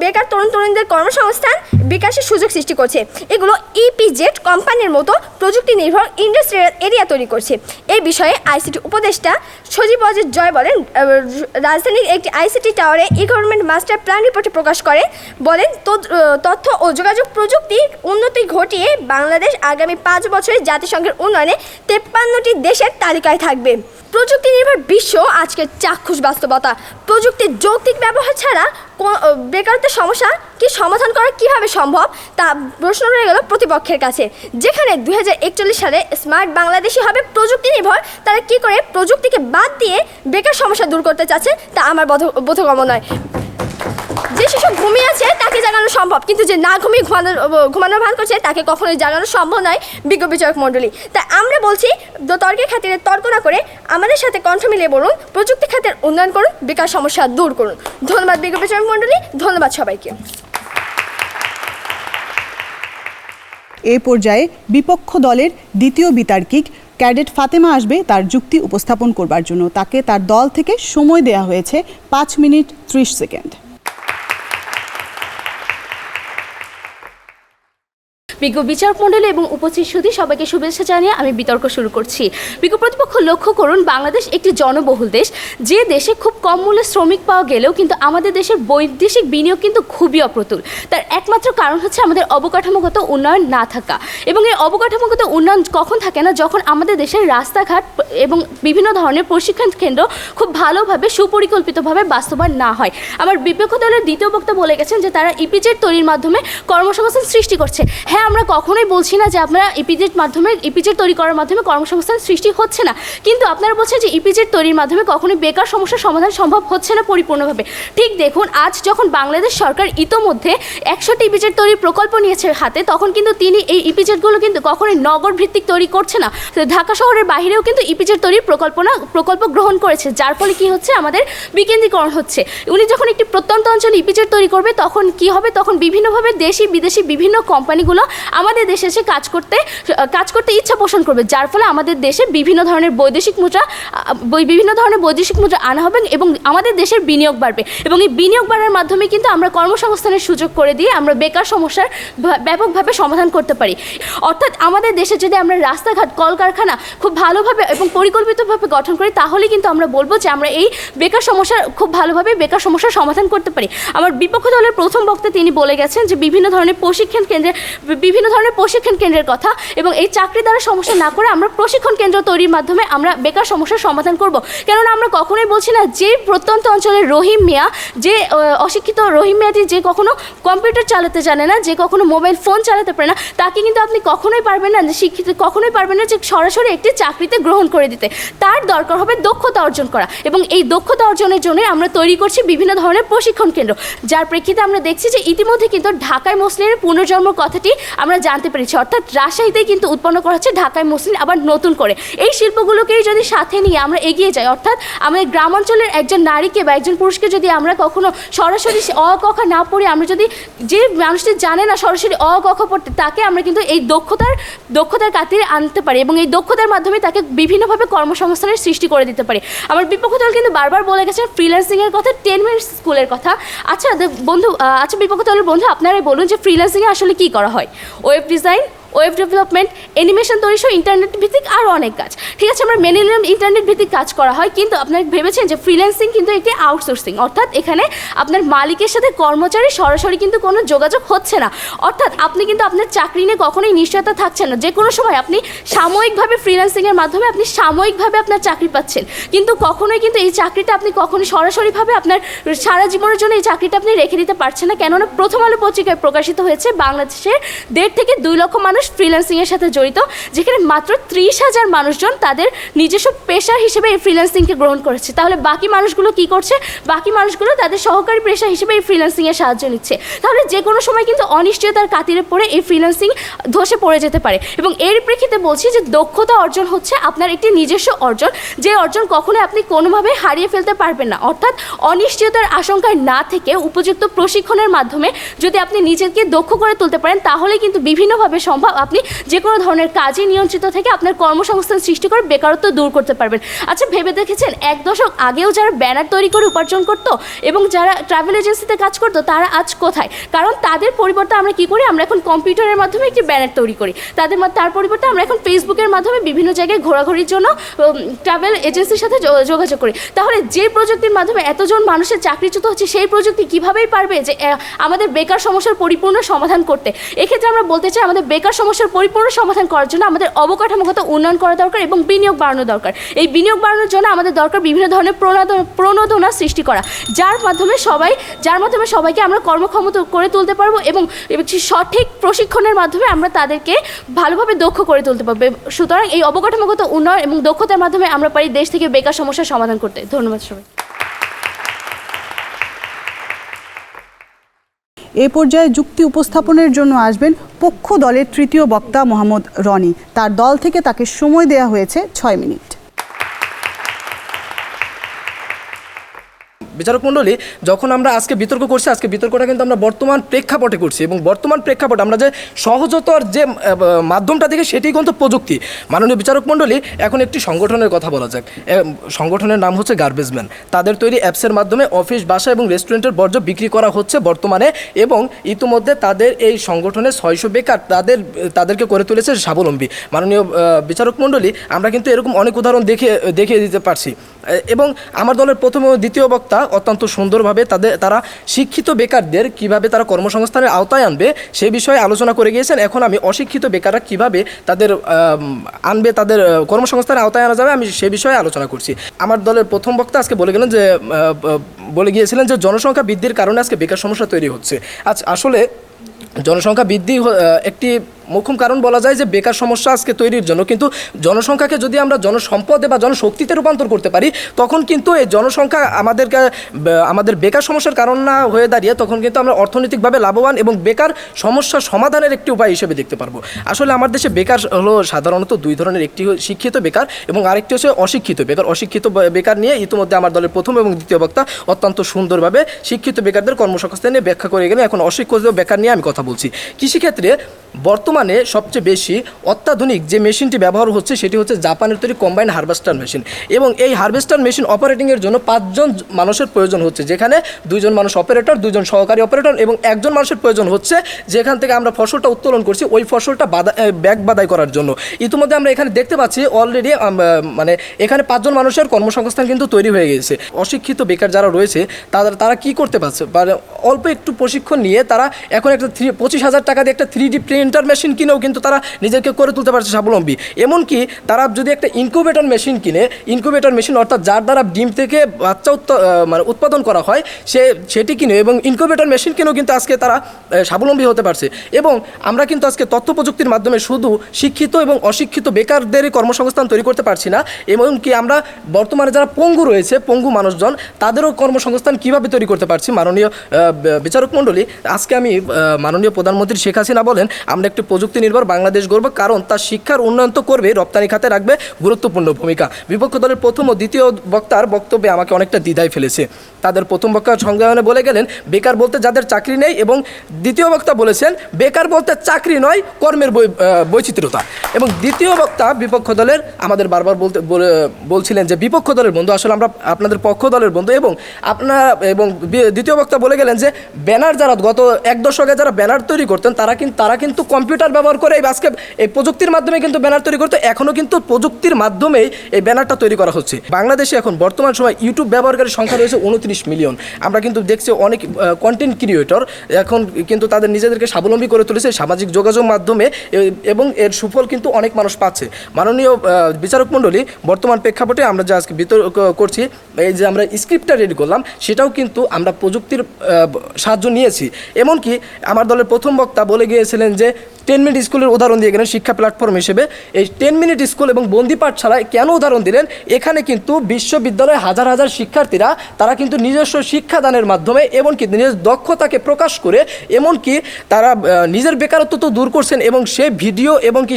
বেকার তরুণ তরুণীদের কর্মসংস্থান বিকাশের সুযোগ সৃষ্টি করছে। এগুলো ইপিজেড কোম্পানির মতো প্রযুক্তি নির্ভর ইন্ডাস্ট্রিয়াল এরিয়া তৈরি করছে। এই বিষয়ে আইসিটি উপদেষ্টা সজীব ওয়াজেদ জয় রাজধানীর একটি আইসিটি টাওয়ারে গভর্নমেন্ট মাস্টার প্ল্যান রিপোর্টে প্রকাশ বলেন তথ্য ও যোগাযোগ প্রযুক্তির উন্নতি ঘটিয়ে বাংলাদেশ আগামী 5 বছরে জাতিসংঘের উন্নয়নে 53টি দেশের তালিকায় থাকবে। প্রযুক্তি নির্ভর বিশ্ব আজকের চাক্ষুষ বাস্তবতা। প্রযুক্তির যৌক্তিক ব্যবহার ছাড়া বেকারত্বের সমস্যা কি সমাধান করা কিভাবে সম্ভব তা প্রশ্ন রয়ে গেল প্রতিপক্ষের কাছে। যেখানে 2041 সালে স্মার্ট বাংলাদেশই হবে প্রযুক্তি নির্ভর, তারা কি করে প্রযুক্তিকে বাদ দিয়ে বেকার সমস্যা দূর করতে চাচ্ছে তা আমার বোধগম্য নয়। যে শিশু ঘুমিয়ে আছে তাকে জাগানো সম্ভব, কিন্তু যে না ঘুমিয়ে ঘুমানোর ভান করছে তাকে কখনোই জাগানো সম্ভব নয় বিজ্ঞ বিচারক মণ্ডলী। তাই আমরা বলছি, তর্কের খাতিরে তর্ক না করে আমাদের সাথে কণ্ঠ মিলিয়ে বলুন, প্রযুক্তি খাতের উন্নয়ন করুন, বেকার সমস্যা দূর করুন। ধন্যবাদ বিজ্ঞ বিচারক মণ্ডলী, ধন্যবাদ সবাইকে। এ পর্যায়ে বিপক্ষ দলের দ্বিতীয় বিতার্কিক ক্যাডেট ফাতেমা আসবে তার যুক্তি উপস্থাপন করবার জন্য। তাকে তার দল থেকে সময় দেওয়া হয়েছে 5 মিনিট 30 সেকেন্ড। বিজ্ঞ বিচারক মণ্ডলী এবং উপস্থিত সুধী সবাইকে শুভেচ্ছা জানিয়ে আমি বিতর্ক শুরু করছি। বিজ্ঞ প্রতিপক্ষ, লক্ষ্য করুন, বাংলাদেশ একটি জনবহুল দেশ, যে দেশে খুব কম মূল্যে শ্রমিক পাওয়া গেলেও কিন্তু আমাদের দেশের বৈদেশিক বিনিয়োগ কিন্তু খুবই অপ্রতুল। তার একমাত্র কারণ হচ্ছে আমাদের অবকাঠামোগত উন্নয়ন না থাকা। এবং এই অবকাঠামোগত উন্নয়ন কখন থাকে না? যখন আমাদের দেশের রাস্তাঘাট এবং বিভিন্ন ধরনের প্রশিক্ষণ কেন্দ্র খুব ভালোভাবে সুপরিকল্পিতভাবে বাস্তবায়ন না হয়। আমার বিপক্ষ দলের দ্বিতীয় বক্তা বলে গেছেন যে তারা ইপিজেড তৈরির মাধ্যমে কর্মসংস্থান সৃষ্টি করছে। হ্যাঁ, আমরা কখনোই বলছি না যে আপনারা ইপিজেড তৈরি করার মাধ্যমে কর্মসংস্থান সৃষ্টি হচ্ছে না, কিন্তু আপনারা বলছেন যে ইপিজেড তৈরির মাধ্যমে কখনোই বেকার সমস্যার সমাধান সম্ভব হচ্ছে না পরিপূর্ণভাবে। ঠিক দেখুন, আজ যখন বাংলাদেশ সরকার ইতোমধ্যে 100টি ইপিজেড তৈরির প্রকল্প নিয়েছে হাতে, তখন কিন্তু তিনি এই ইপিজেডগুলো কিন্তু কখনোই নগর ভিত্তিক তৈরি করছে না। ঢাকা শহরের বাইরেও কিন্তু ইপিজেড তৈরির প্রকল্প গ্রহণ করেছে, যার ফলে কি হচ্ছে, আমাদের বিকেন্দ্রীকরণ হচ্ছে। উনি যখন একটি প্রত্যন্ত অঞ্চলে ইপিজেড তৈরি করবে তখন কি হবে? তখন বিভিন্নভাবে দেশি বিদেশি বিভিন্ন কোম্পানিগুলো আমাদের দেশে এসে কাজ করতে ইচ্ছা পোষণ করবে, যার ফলে আমাদের দেশে বিভিন্ন ধরনের বৈদেশিক মুদ্রা আনা হবে এবং আমাদের দেশের বিনিয়োগ বাড়বে। এবং এই বিনিয়োগ বাড়ার মাধ্যমে কিন্তু আমরা কর্মসংস্থানের সুযোগ করে দিয়ে আমরা বেকার সমস্যার ব্যাপকভাবে সমাধান করতে পারি। অর্থাৎ আমাদের দেশে যদি আমরা রাস্তাঘাট, কলকারখানা খুব ভালোভাবে এবং পরিকল্পিতভাবে গঠন করি, তাহলে কিন্তু আমরা বলবো যে আমরা এই বেকার সমস্যার সমাধান করতে পারি। আমার বিপক্ষ দলের প্রথম বক্তা তিনি বলে গেছেন যে বিভিন্ন ধরনের প্রশিক্ষণ কেন্দ্রের কথা, এবং এই চাকরি দ্বারা সমস্যা না করে আমরা প্রশিক্ষণ কেন্দ্র তৈরির মাধ্যমে আমরা বেকার সমস্যার সমাধান করব। কেননা আমরা কখনোই বলছি না যে প্রত্যন্ত অঞ্চলের রহিম মিয়া, যে অশিক্ষিত রহিম মিয়াটি যে কখনো কম্পিউটার চালাতে জানে না, যে কখনো মোবাইল ফোন চালাতে পারে না, তাকে কিন্তু আপনি কখনোই পারবেন না যে সরাসরি একটি চাকরিতে গ্রহণ করে দিতে। তার দরকার হবে দক্ষতা অর্জন করা, এবং এই দক্ষতা অর্জনের জন্য আমরা তৈরি করছি বিভিন্ন ধরনের প্রশিক্ষণ কেন্দ্র, যার প্রেক্ষিতে আমরা দেখছি যে ইতিমধ্যে কিন্তু ঢাকায় মুসলিমের পুনর্জন্ম কথাটি আমরা জানতে পেরেছি। অর্থাৎ রাজশাহীতেই কিন্তু উৎপন্ন করা হচ্ছে ঢাকায় মসৃণ আবার নতুন করে। এই শিল্পগুলোকেই যদি সাথে নিয়ে আমরা এগিয়ে যাই, অর্থাৎ আমাদের গ্রামাঞ্চলের একজন নারীকে বা একজন পুরুষকে যদি আমরা কখনো সরাসরি অ ক খ না পড়ে, আমরা যদি যে মানুষটি জানে না সরাসরি অ ক খ পড়তে, তাকে আমরা কিন্তু এই দক্ষতার কাতিরে আনতে পারি এবং এই দক্ষতার মাধ্যমে তাকে বিভিন্নভাবে কর্মসংস্থানের সৃষ্টি করে দিতে পারি। আমার বিপক্ষ দল কিন্তু বারবার বলে গেছেন ফ্রিল্যান্সিংয়ের কথা, 10 মিনিট স্কুলের কথা। আচ্ছা বিপক্ষ দলের বন্ধু, আপনারাই বলুন যে ফ্রিল্যান্সিংয়ে আসলে কী করা হয়? Web design, web development, animation তৈরি সহ ইন্টারনেট ভিত্তিক আরও অনেক কাজ। ঠিক আছে, আমরা মেনে নিলাম ইন্টারনেট ভিত্তিক কাজ করা হয়, কিন্তু আপনারা ভেবেছেন যে ফ্রিল্যান্সিং কিন্তু একটি আউটসোর্সিং, অর্থাৎ এখানে আপনার মালিকের সাথে কর্মচারী সরাসরি কিন্তু কোনো যোগাযোগ হচ্ছে না। অর্থাৎ আপনি কিন্তু আপনার চাকরি নিয়ে কখনোই নিশ্চয়তা থাকছেন না। যে কোনো সময় আপনি সাময়িকভাবে ফ্রিল্যান্সিংয়ের মাধ্যমে আপনি সাময়িকভাবে আপনার চাকরি পাচ্ছেন, কিন্তু কখনোই কিন্তু এই চাকরিটা আপনি কখনোই সরাসরিভাবে আপনার সারা জীবনের জন্য এই চাকরিটা আপনি রেখে দিতে পারছেন না। কেননা প্রথম আলো পত্রিকায় প্রকাশিত হয়েছে বাংলাদেশের 1.5 থেকে 2 লক্ষ মানুষ ফ্রিল্যান্সিংয়ের সাথে জড়িত, যেখানে মাত্র 30,000 মানুষজন তাদের নিজস্ব পেশা হিসেবে এই ফ্রিল্যান্সিংকে গ্রহণ করেছে। তাহলে বাকি মানুষগুলো কি করছে? বাকি মানুষগুলো তাদের সহকারী পেশা হিসেবে এই ফ্রিল্যান্সিংয়ের সাহায্য নিচ্ছে। তাহলে যে কোনো সময় কিন্তু অনিশ্চয়তার কাতিরে পড়ে এই ফ্রিল্যান্সিং ধসে পড়ে যেতে পারে। এবং এর প্রেক্ষিতে বলছি যে দক্ষতা অর্জন হচ্ছে আপনার একটি নিজস্ব অর্জন, যে অর্জন কখনোই আপনি কোনোভাবে হারিয়ে ফেলতে পারবেন না। অর্থাৎ অনিশ্চয়তার আশঙ্কায় না থেকে উপযুক্ত প্রশিক্ষণের মাধ্যমে যদি আপনি নিজেকে দক্ষ করে তুলতে পারেন, তাহলে কিন্তু বিভিন্নভাবে সম্ভব আপনি যে কোনো ধরনের কাজে নিয়ন্ত্রিত থেকে আপনার কর্মসংস্থান সৃষ্টি করে বেকারত্ব দূর করতে পারবেন। আচ্ছা ভেবে দেখেছেন, 1 দশক আগেও যারা ব্যানার তৈরি করে উপার্জন করত এবং যারা ট্রাভেল এজেন্সিতে কাজ করতো, তারা আজ কোথায়? কারণ তাদের পরিবর্তে আমরা কি করি? আমরা এখন কম্পিউটারের মাধ্যমে একটি ব্যানার তৈরি করি। তার পরিবর্তে আমরা এখন ফেসবুকের মাধ্যমে বিভিন্ন জায়গায় ঘোরাঘুরির জন্য ট্রাভেল এজেন্সির সাথে যোগাযোগ করি। তাহলে যে প্রযুক্তির মাধ্যমে এতজন মানুষের চাকরিচ্যুত হচ্ছে, সেই প্রযুক্তি কীভাবেই পারবে যে আমাদের বেকার সমস্যার পরিপূর্ণ সমাধান করতে? এক্ষেত্রে আমরা বলতে চাই, আমাদের বেকার সমস্যার পরিপূর্ণ সমাধান করার জন্য আমাদের অবকাঠামোগত উন্নয়ন করা দরকার এবং বিনিয়োগ বাড়ানো দরকার। এই বিনিয়োগ বাড়ানোর জন্য আমাদের দরকার বিভিন্ন ধরনের প্রণোদনা সৃষ্টি করা, যার মাধ্যমে সবাইকে আমরা কর্মক্ষম করে তুলতে পারবো এবং সঠিক প্রশিক্ষণের মাধ্যমে আমরা তাদেরকে ভালোভাবে দক্ষ করে তুলতে পারবো। সুতরাং এই অবকাঠামোগত উন্নয়ন এবং দক্ষতার মাধ্যমে আমরা পারি দেশ থেকে বেকার সমস্যার সমাধান করতে। ধন্যবাদ সবাই। এ পর্যায়ে যুক্তি উপস্থাপনের জন্য আসবেন পক্ষ দলের তৃতীয় বক্তা মোহাম্মদ রনি। তার দল থেকে তাকে সময় দেওয়া হয়েছে 6 মিনিট। বিচারক মণ্ডলী, যখন আমরা আজকে বিতর্ক করছি, আজকে বিতর্কটা কিন্তু আমরা বর্তমান প্রেক্ষাপটে করছি এবং বর্তমান প্রেক্ষাপট আমরা যে সহজতর যে মাধ্যমটা দেখি সেটি কিন্তু প্রযুক্তি। মাননীয় বিচারক মণ্ডলী, এখন একটি সংগঠনের কথা বলা যাক। সংগঠনের নাম হচ্ছে গার্বেজম্যান। তাদের তৈরি অ্যাপসের মাধ্যমে অফিস, বাসা এবং রেস্টুরেন্টের বর্জ্য বিক্রি করা হচ্ছে বর্তমানে, এবং ইতিমধ্যে তাদের এই সংগঠনের 600 বেকার তাদেরকে করে তুলেছে স্বাবলম্বী। মাননীয় বিচারক মণ্ডলী, আমরা কিন্তু এরকম অনেক উদাহরণ দেখিয়ে দিতে পারছি। এবং আমার দলের প্রথম ও দ্বিতীয় বক্তা অত্যন্ত সুন্দরভাবে তারা শিক্ষিত বেকারদের কিভাবে তারা কর্মসংস্থানের আওতায় আনবে সে বিষয়ে আলোচনা করে গিয়েছেন। এখন আমি অশিক্ষিত বেকাররা কিভাবে তাদের কর্মসংস্থানের আওতায় আনা যাবে, আমি সে বিষয়ে আলোচনা করছি। আমার দলের প্রথম বক্তা আজকে বলে গিয়েছিলেন যে জনসংখ্যা বৃদ্ধির কারণে আজকে বেকার সমস্যা তৈরি হচ্ছে। আসলে জনসংখ্যা বৃদ্ধি একটি মুখ্য কারণ বলা যায় যে বেকার সমস্যা আজকে তৈরির জন্য, কিন্তু জনসংখ্যাকে যদি আমরা জনসম্পদে বা জনশক্তিতে রূপান্তর করতে পারি, তখন কিন্তু এই জনসংখ্যা আমাদের বেকার সমস্যার কারণ না হয়ে দাঁড়িয়ে তখন কিন্তু আমরা অর্থনৈতিকভাবে লাভবান এবং বেকার সমস্যা সমাধানের একটি উপায় হিসেবে দেখতে পারবো। আসলে আমার দেশে বেকার হলো সাধারণত 2 ধরনের, একটি শিক্ষিত বেকার এবং আরেকটি হচ্ছে অশিক্ষিত বেকার। অশিক্ষিত বেকার নিয়ে ইতিমধ্যে আমার দলের প্রথম এবং দ্বিতীয় বক্তা অত্যন্ত সুন্দরভাবে শিক্ষিত বেকারদের কর্মসংস্থান নিয়ে ব্যাখ্যা করে গেলে, এখন অশিক্ষিত বেকার নিয়ে আমি কথা বলছি। কৃষিক্ষেত্রে বর্তমানে সবচেয়ে বেশি অত্যাধুনিক যে মেশিনটি ব্যবহার হচ্ছে সেটি হচ্ছে জাপানের তৈরি কম্বাইন হারভেস্টার মেশিন, এবং এই হারভেস্টার মেশিন অপারেটিংয়ের জন্য 5 জন মানুষের প্রয়োজন হচ্ছে, যেখানে 2 জন মানুষ অপারেটর, 2 জন সহকারী অপারেটর এবং 1 জন মানুষের প্রয়োজন হচ্ছে যেখান থেকে আমরা ফসলটা উত্তোলন করছি ওই ফসলটা ব্যাগ বাদাই করার জন্য। ইতিমধ্যে আমরা এখানে দেখতে পাচ্ছি অলরেডি এখানে 5 জন মানুষের কর্মসংস্থান কিন্তু তৈরি হয়ে গেছে। অশিক্ষিত বেকার যারা রয়েছে তারা কি করতে পারছে, অল্প একটু প্রশিক্ষণ নিয়ে তারা এখন একটা 25,000 টাকা দিয়ে একটা 3D প্রিন্টার মেশিন কিনেও কিন্তু তারা নিজেকে করে তুলতে পারছে স্বাবলম্বী। এমনকি তারা যদি একটা ইনকিউবেটর মেশিন কিনে, ইনকিউবেটর মেশিন অর্থাৎ যার দ্বারা ডিম থেকে বাচ্চা উৎপাদন করা হয় সেটি কিনে এবং ইনকিউবেটর মেশিন কিনেও কিন্তু আজকে তারা স্বাবলম্বী হতে পারছে। এবং আমরা কিন্তু আজকে তথ্য প্রযুক্তির মাধ্যমে শুধু শিক্ষিত এবং অশিক্ষিত বেকারদেরই কর্মসংস্থান তৈরি করতে পারছি না, এমনকি আমরা বর্তমানে যারা পঙ্গু রয়েছে, পঙ্গু মানুষজন, তাদেরও কর্মসংস্থান কীভাবে তৈরি করতে পারছি। মাননীয় বিচারক মণ্ডলী, আজকে আমি মাননীয় প্রধানমন্ত্রী শেখ হাসিনা বলেন আমরা একটি প্রযুক্তি নির্ভর বাংলাদেশ গড়ব, কারণ তার শিক্ষার উন্নয়ন তো করবে, রপ্তানি খাতে রাখবে গুরুত্বপূর্ণ ভূমিকা। বিপক্ষ দলের প্রথম ও দ্বিতীয় বক্তার বক্তব্যে আমাকে অনেকটা দ্বিধায় ফেলেছে। তাদের প্রথম বক্তা সংজ্ঞায়নে বলে গেলেন বেকার বলতে যাদের চাকরি নেই, এবং দ্বিতীয় বক্তা বলেছেন বেকার বলতে চাকরি নয়, কর্মের বৈচিত্র্যতা। এবং দ্বিতীয় বক্তা বিপক্ষ দলের আমাদের বারবার বলছিলেন যে বিপক্ষ দলের বন্ধু, আসলে আমরা আপনাদের পক্ষ দলের বন্ধু। এবং দ্বিতীয় বক্তা বলে গেলেন যে ব্যানার যারা গত 1 দশকে যারা ব্যানার তৈরি করতেন তারা কিন্তু কম্পিউটার ব্যবহার করে আজকে এই প্রযুক্তির মাধ্যমে কিন্তু ব্যানার তৈরি করতে, এখনও কিন্তু প্রযুক্তির মাধ্যমেই এই ব্যানারটা তৈরি করা হচ্ছে। বাংলাদেশে এখন বর্তমান সময় ইউটিউব ব্যবহারকারীর সংখ্যা রয়েছে 29 মিলিয়ন। আমরা কিন্তু দেখছি অনেক কন্টেন্ট ক্রিয়েটর এখন কিন্তু তাদের নিজেদেরকে স্বাবলম্বী করে তুলেছে সামাজিক যোগাযোগ মাধ্যমে, এবং এর সুফল কিন্তু অনেক মানুষ পাচ্ছে। মাননীয় বিচারক মণ্ডলী, বর্তমান প্রেক্ষাপটে আমরা যে আজকে বিতর্ক করছি, এই যে আমরা স্ক্রিপ্টটা রেডি করলাম, সেটাও কিন্তু আমরা প্রযুক্তির সাহায্য নিয়েছি। এমনকি আমার দলের প্রথম বক্তা বলে গিয়েছিলেন যে 10 মিনিট স্কুলের উদাহরণ দিয়ে গেলেন শিক্ষা প্ল্যাটফর্ম হিসেবে। এই 10 মিনিট স্কুল এবং বন্দি পাঠশালায় কেন উদাহরণ দিলেন? এখানে কিন্তু বিশ্ববিদ্যালয়ে হাজার হাজার শিক্ষার্থীরা তারা কিন্তু নিজস্ব শিক্ষাদানের মাধ্যমে এমনকি নিজের দক্ষতাকে প্রকাশ করে এমনকি তারা নিজের বেকারত্ব তো দূর করছেন, এবং সেই ভিডিও এবং কি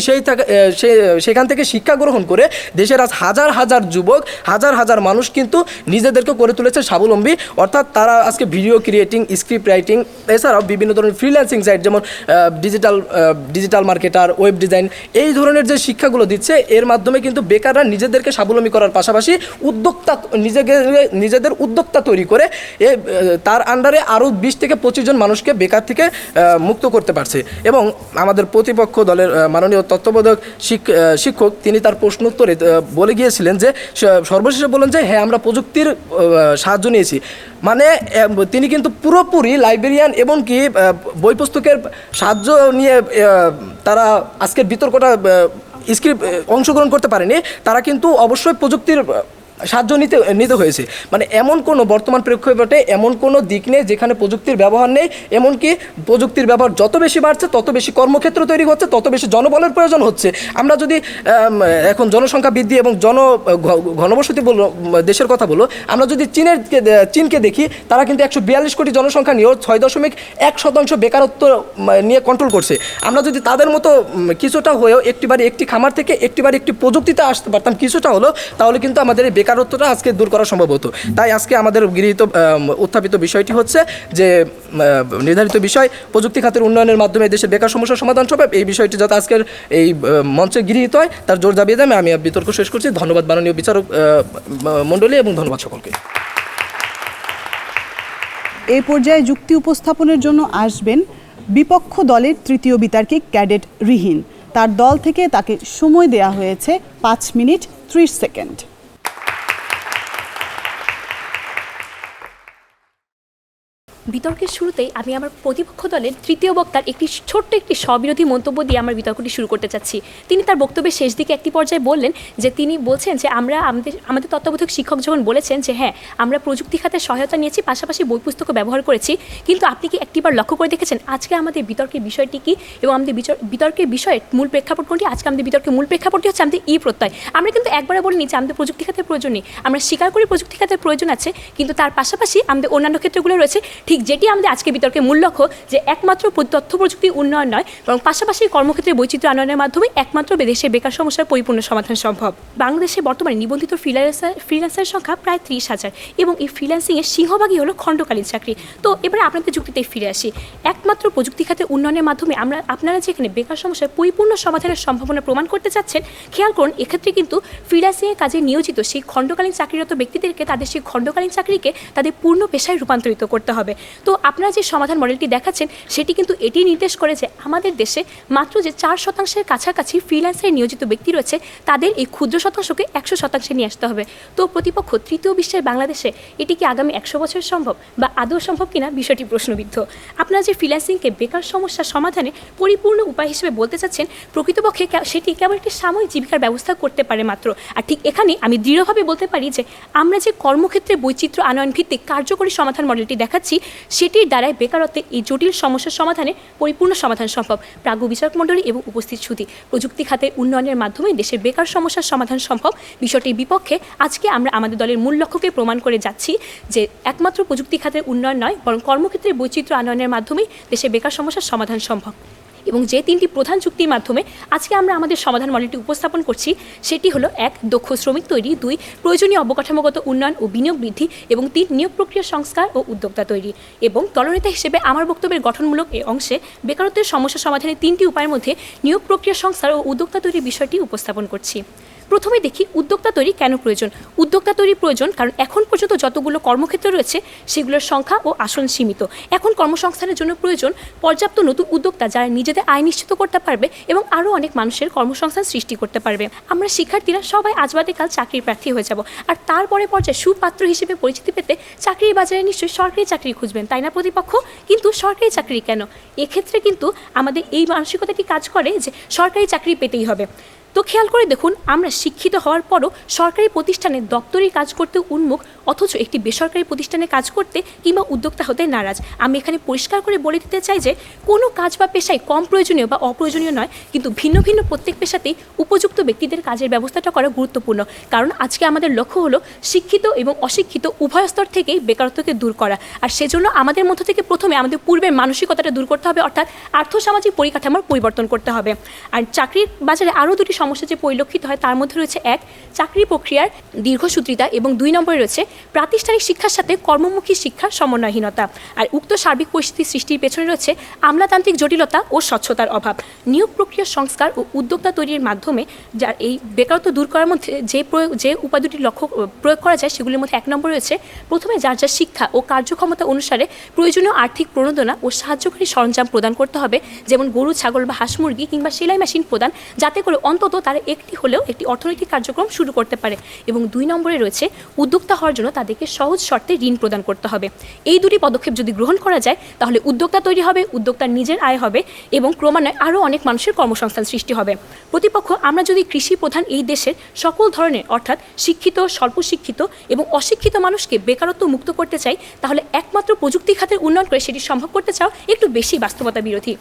সেখান থেকে শিক্ষা গ্রহণ করে দেশের আজ হাজার হাজার যুবক, হাজার হাজার মানুষ কিন্তু নিজেদেরকে করে তুলেছে স্বাবলম্বী। অর্থাৎ তারা আজকে ভিডিও ক্রিয়েটিং, স্ক্রিপ্ট রাইটিং, এছাড়াও বিভিন্ন ধরনের ফ্রিল্যান্সিং সাইট যেমন ডিজিটাল মার্কেটার, ওয়েব ডিজাইন, এই ধরনের যে শিক্ষাগুলো দিচ্ছে, এর মাধ্যমে কিন্তু বেকাররা নিজেদেরকে স্বাবলম্বী করার পাশাপাশি নিজেদের উদ্যোক্তা তৈরি করে তার আন্ডারে আরও 20 থেকে 25 জন মানুষকে বেকার থেকে মুক্ত করতে পারছে। এবং আমাদের প্রতিপক্ষ দলের মাননীয় তত্ত্বাবধায়ক শিক্ষক তিনি তার প্রশ্ন উত্তরে বলে গিয়েছিলেন যে সর্বশেষে বলেন যে হ্যাঁ আমরা প্রযুক্তির সাহায্য নিয়েছি। মানে তিনি কিন্তু পুরোপুরি লাইব্রেরিয়ান এবং কি বই পুস্তকের সাহায্য নিয়ে তারা আজকের বিতর্কটা অংশগ্রহণ করতে পারেনি। তারা কিন্তু অবশ্যই প্রযুক্তির সাহায্য নিতে হয়েছে। মানে এমন কোনো বর্তমান প্রেক্ষাপটে এমন কোনো দিক নেই যেখানে প্রযুক্তির ব্যবহার নেই। এমনকি প্রযুক্তির ব্যবহার যত বেশি বাড়ছে তত বেশি কর্মক্ষেত্র তৈরি হচ্ছে, তত বেশি জনবলের প্রয়োজন হচ্ছে। আমরা যদি এখন জনসংখ্যা বৃদ্ধি এবং ঘনবসতি দেশের কথা বলো, আমরা যদি চীনকে দেখি, তারা কিন্তু 142 কোটি জনসংখ্যা নিয়েও 6.1% বেকারত্ব নিয়ে কন্ট্রোল করছে। আমরা যদি তাদের মতো কিছুটা হয়েও একটি খামার থেকে একটি প্রযুক্তিতে আসতে পারতাম কিছুটা হলো, তাহলে কিন্তু আমাদের এই বেকারত্বটা আজকে দূর করা সম্ভব হতো। তাই আজকে আমাদের উত্থাপিত বিষয়টি হচ্ছে যে নির্ধারিত বিষয় প্রযুক্তি খাতের উন্নয়নের মাধ্যমে দেশের বেকার সমস্যার সমাধান সম্ভব। এই বিষয়টি যাতে আজকের এই মঞ্চে গৃহীত হয় তার জোর দাবিয়ে দেয় আমি বিতর্ক শেষ করছি। ধন্যবাদ মাননীয় বিচারক মণ্ডলী এবং ধন্যবাদ সকলকে। এই পর্যায়ে যুক্তি উপস্থাপনের জন্য আসবেন বিপক্ষ দলের তৃতীয় বিতার্কিক ক্যাডেট রিহিন। তার দল থেকে তাকে সময় দেয়া হয়েছে 5 মিনিট 30 সেকেন্ড। বিতর্কের শুরুতেই আমি আমার প্রতিপক্ষ দলের তৃতীয় বক্তার ছোট্ট একটি স্ববিরোধী মন্তব্য দিয়ে আমার বিতর্কটি শুরু করতে চাচ্ছি। তিনি তার বক্তব্যের শেষ দিকে একটি পর্যায়ে বললেন যে তিনি বলছেন যে আমাদের তত্ত্বাবধায়ক শিক্ষক যখন বলেছেন যে হ্যাঁ আমরা প্রযুক্তি খাতে সহায়তা নিয়েছি, পাশাপাশি বই পুস্তকও ব্যবহার করেছি, কিন্তু আপনি কি একটিবার লক্ষ্য করে দেখেছেন আজকে আমাদের বিতর্কের বিষয়টি কী এবং আমাদের বিতর্কের বিষয়ের মূল প্রেক্ষাপট কোনটি? আজকে আমাদের বিতর্কের মূল প্রেক্ষাপটটি হচ্ছে আমাদের প্রত্যয়। আমরা কিন্তু একবারে বলিনি যে আমাদের প্রযুক্তি খাতের প্রয়োজন নেই, আমরা স্বীকার করি প্রযুক্তি খাতের প্রয়োজন আছে, কিন্তু তার পাশাপাশি আমাদের অন্যান্য ক্ষেত্রগুলো রয়েছে, ঠিক যেটি আমাদের আজকে বিতর্কের মূল লক্ষ্য, যে একমাত্র তথ্য প্রযুক্তি উন্নয়ন নয় বরং পাশাপাশি কর্মক্ষেত্রে বৈচিত্র্য আনয়নের মাধ্যমে একমাত্র দেশের বেকার সমস্যার পরিপূর্ণ সমাধান সম্ভব। বাংলাদেশে বর্তমানে নিবন্ধিত ফ্রিল্যান্সারের সংখ্যা প্রায় 30,000 এবং এই ফ্রিল্যান্সিংয়ের সিংহভাগই হলো খণ্ডকালীন চাকরি। তো এবারে আপনাদের যুক্তিতে ফিরে আসি। একমাত্র প্রযুক্তি খাতে উন্নয়নের মাধ্যমে আপনারা যেখানে বেকার সমস্যার পরিপূর্ণ সমাধানের সম্ভাবনা প্রমাণ করতে চাচ্ছেন, খেয়াল করুন এক্ষেত্রে কিন্তু ফ্রিল্যান্সিংয়ের কাজে নিয়োজিত সেই খণ্ডকালীন চাকরিরত ব্যক্তিদেরকে তাদের সেই খণ্ডকালীন চাকরিকে তাদের পূর্ণ পেশায় রূপান্তরিত করতে হবে। তো আপনারা যে সমাধান মডেলটি দেখাচ্ছেন সেটি কিন্তু এটি নির্দেশ করে যে আমাদের দেশে মাত্র যে 4% কাছাকাছি ফ্রিল্যান্সারে নিয়োজিত ব্যক্তি রয়েছে তাদের এই ক্ষুদ্র শতাংশকে 100% নিয়ে আসতে হবে। তো প্রতিপক্ষ তৃতীয় বিশ্বের বাংলাদেশে এটি কি আগামী 100 বছর সম্ভব বা আদৌ সম্ভব কিনা বিষয়টি প্রশ্নবিদ্ধ। আপনারা যে ফ্রিল্যান্সিংকে বেকার সমস্যা সমাধানে পরিপূর্ণ উপায় হিসেবে বলতে চাচ্ছেন, প্রকৃতপক্ষে সেটি কেবল একটি সাময়িক জীবিকার ব্যবস্থা করতে পারে মাত্র। আর ঠিক এখানে আমি দৃঢ়ভাবে বলতে পারি যে আমরা যে কর্মক্ষেত্রে বৈচিত্র্য আনয়ন ভিত্তিক কার্যকরী সমাধান মডেলটি দেখাচ্ছি সেটির দ্বারাই বেকারত্বের এই জটিল সমস্যার সমাধানে পরিপূর্ণ সমাধান সম্ভব। প্রাজ্ঞ বিচারক মণ্ডলী এবং উপস্থিত সুধী, প্রযুক্তি খাতে উন্নয়নের মাধ্যমে দেশের বেকার সমস্যার সমাধান সম্ভব বিষয়টির বিপক্ষে আজকে আমরা আমাদের দলের মূল লক্ষ্যকে প্রমাণ করে যাচ্ছি যে একমাত্র প্রযুক্তি খাতের উন্নয়ন নয় বরং কর্মক্ষেত্রে বৈচিত্র্য আনয়নের মাধ্যমেই দেশের বেকার সমস্যার সমাধান সম্ভব। এবং যে তিনটি প্রধান চুক্তির মাধ্যমে আজকে আমরা আমাদের সমাধান মডেলটি উপস্থাপন করছি সেটি হলো 1 দক্ষ শ্রমিক তৈরি, 2 প্রয়োজনীয় অবকাঠামোগত উন্নয়ন ও বিনিয়োগ বৃদ্ধি এবং 3 নিয়োগ প্রক্রিয়া সংস্কার ও উদ্যোক্তা তৈরি। এবং দলনেতা হিসেবে আমার বক্তব্যের গঠনমূলক এই অংশে বেকারত্বের সমস্যা সমাধানের 3টি উপায়ের মধ্যে নিয়োগ প্রক্রিয়া সংস্কার ও উদ্যোক্তা তৈরির বিষয়টি উপস্থাপন করছি। প্রথমে দেখি উদ্যোক্তা তৈরি কেন প্রয়োজন। উদ্যোক্তা তৈরি প্রয়োজন কারণ এখন পর্যন্ত যতগুলো কর্মক্ষেত্র রয়েছে সেগুলোর সংখ্যা ও আসন সীমিত। এখন কর্মসংস্থানের জন্য প্রয়োজন পর্যাপ্ত নতুন উদ্যোক্তা যারা নিজেদের আয় নিশ্চিত করতে পারবে এবং আরও অনেক মানুষের কর্মসংস্থান সৃষ্টি করতে পারবে। আমরা শিক্ষার্থীরা সবাই আজ বাদে কাল চাকরির প্রার্থী হয়ে যাব, আর তারপরে পর্যায়ে সুপাত্র হিসেবে পরিচিতি পেতে চাকরির বাজারে নিশ্চয়ই সরকারি চাকরি খুঁজবেন, তাই না প্রতিপক্ষ? কিন্তু সরকারি চাকরি কেন? এক্ষেত্রে কিন্তু আমাদের এই মানসিকতাটি কাজ করে যে সরকারি চাকরি পেতেই হবে। তো খেয়াল করে দেখুন, আমরা শিক্ষিত হওয়ার পরও সরকারি প্রতিষ্ঠানে দপ্তরি কাজ করতে উন্মুখ, অথচ একটি বেসরকারি প্রতিষ্ঠানে কাজ করতে কিংবা উদ্যোক্তা হতে নারাজ। আমি এখানে পরিষ্কার করে বলে দিতে চাই যে কোনো কাজ বা পেশায় কম প্রয়োজনীয় বা অপ্রয়োজনীয় নয়, কিন্তু ভিন্ন ভিন্ন প্রত্যেক পেশাতেই উপযুক্ত ব্যক্তিদের কাজের ব্যবস্থাটা করা গুরুত্বপূর্ণ। কারণ আজকে আমাদের লক্ষ্য হলো শিক্ষিত এবং অশিক্ষিত উভয় স্তর থেকেই বেকারত্বকে দূর করা, আর সেজন্য আমাদের মধ্য থেকে প্রথমে আমাদের পূর্বের মানসিকতাটা দূর করতে হবে, অর্থাৎ আর্থসামাজিক পরিকাঠামোর পরিবর্তন করতে হবে। আর চাকরির বাজারে আরও দুটি সমস্যা যে পরিলক্ষিত হয় তার মধ্যে রয়েছে 1 চাকরি প্রক্রিয়ার দীর্ঘসূত্রিতা এবং 2 নম্বরে রয়েছে প্রাতিষ্ঠানিক শিক্ষার সাথে কর্মমুখী শিক্ষার সমন্বয়হীনতা। আর উক্ত সার্বিক পরিস্থিতি সৃষ্টির পেছনে রয়েছে আমলাতান্ত্রিক জটিলতা ও স্বচ্ছতার অভাব। নিয়োগ প্রক্রিয়া সংস্কার ও উদ্যোক্তা তৈরির মাধ্যমে যার এই বেকারত্ব দূর করার মধ্যে যে উপায় দুটি প্রয়োগ করা যায় সেগুলির মধ্যে 1 নম্বর রয়েছে প্রথমে যার যার শিক্ষা ও কার্যক্ষমতা অনুসারে প্রয়োজনীয় আর্থিক প্রণোদনা ও সাহায্যকারী সরঞ্জাম প্রদান করতে হবে, যেমন গরু, ছাগল বা হাঁস মুরগি কিংবা সেলাই মেশিন প্রদান, যাতে করে অন্তত তারা একটি হলেও একটি অর্থনৈতিক কার্যক্রম শুরু করতে পারে। এবং 2 নম্বরে রয়েছে উদ্যোক্তা হওয়ার জন্য তাদেরকে সহজ শর্তে ঋণ প্রদান করতে হবে। এই দুটি পদক্ষেপ যদি গ্রহণ করা যায় তাহলে উদ্যোক্তা তৈরি হবে, উদ্যোক্তার নিজের আয় হবে এবং ক্রমান্বয়ে আরও অনেক মানুষের কর্মসংস্থান সৃষ্টি হবে। প্রতিপক্ষ, আমরা যদি কৃষি প্রধান এই দেশের সকল ধরনের অর্থাৎ শিক্ষিত, স্বল্প শিক্ষিত এবং অশিক্ষিত মানুষকে বেকারত্ব মুক্ত করতে চাই, তাহলে একমাত্র প্রযুক্তি খাতের উন্নয়ন করে সেটি সম্ভব করতে চাও একটু বেশি বাস্তবতা বিরোধী।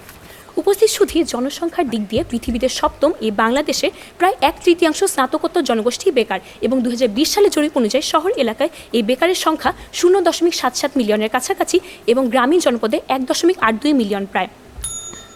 উপস্থিত শুধু জনসংখ্যার দিক দিয়ে পৃথিবীতে 7ম এই বাংলাদেশে প্রায় 1/3 স্নাতকোত্তর জনগোষ্ঠী বেকার এবং 2020 সালে জরিপ অনুযায়ী শহর এলাকায় এই বেকারের সংখ্যা 0.77 মিলিয়নের কাছাকাছি এবং গ্রামীণ জনপদে 1.82 মিলিয়ন প্রায়।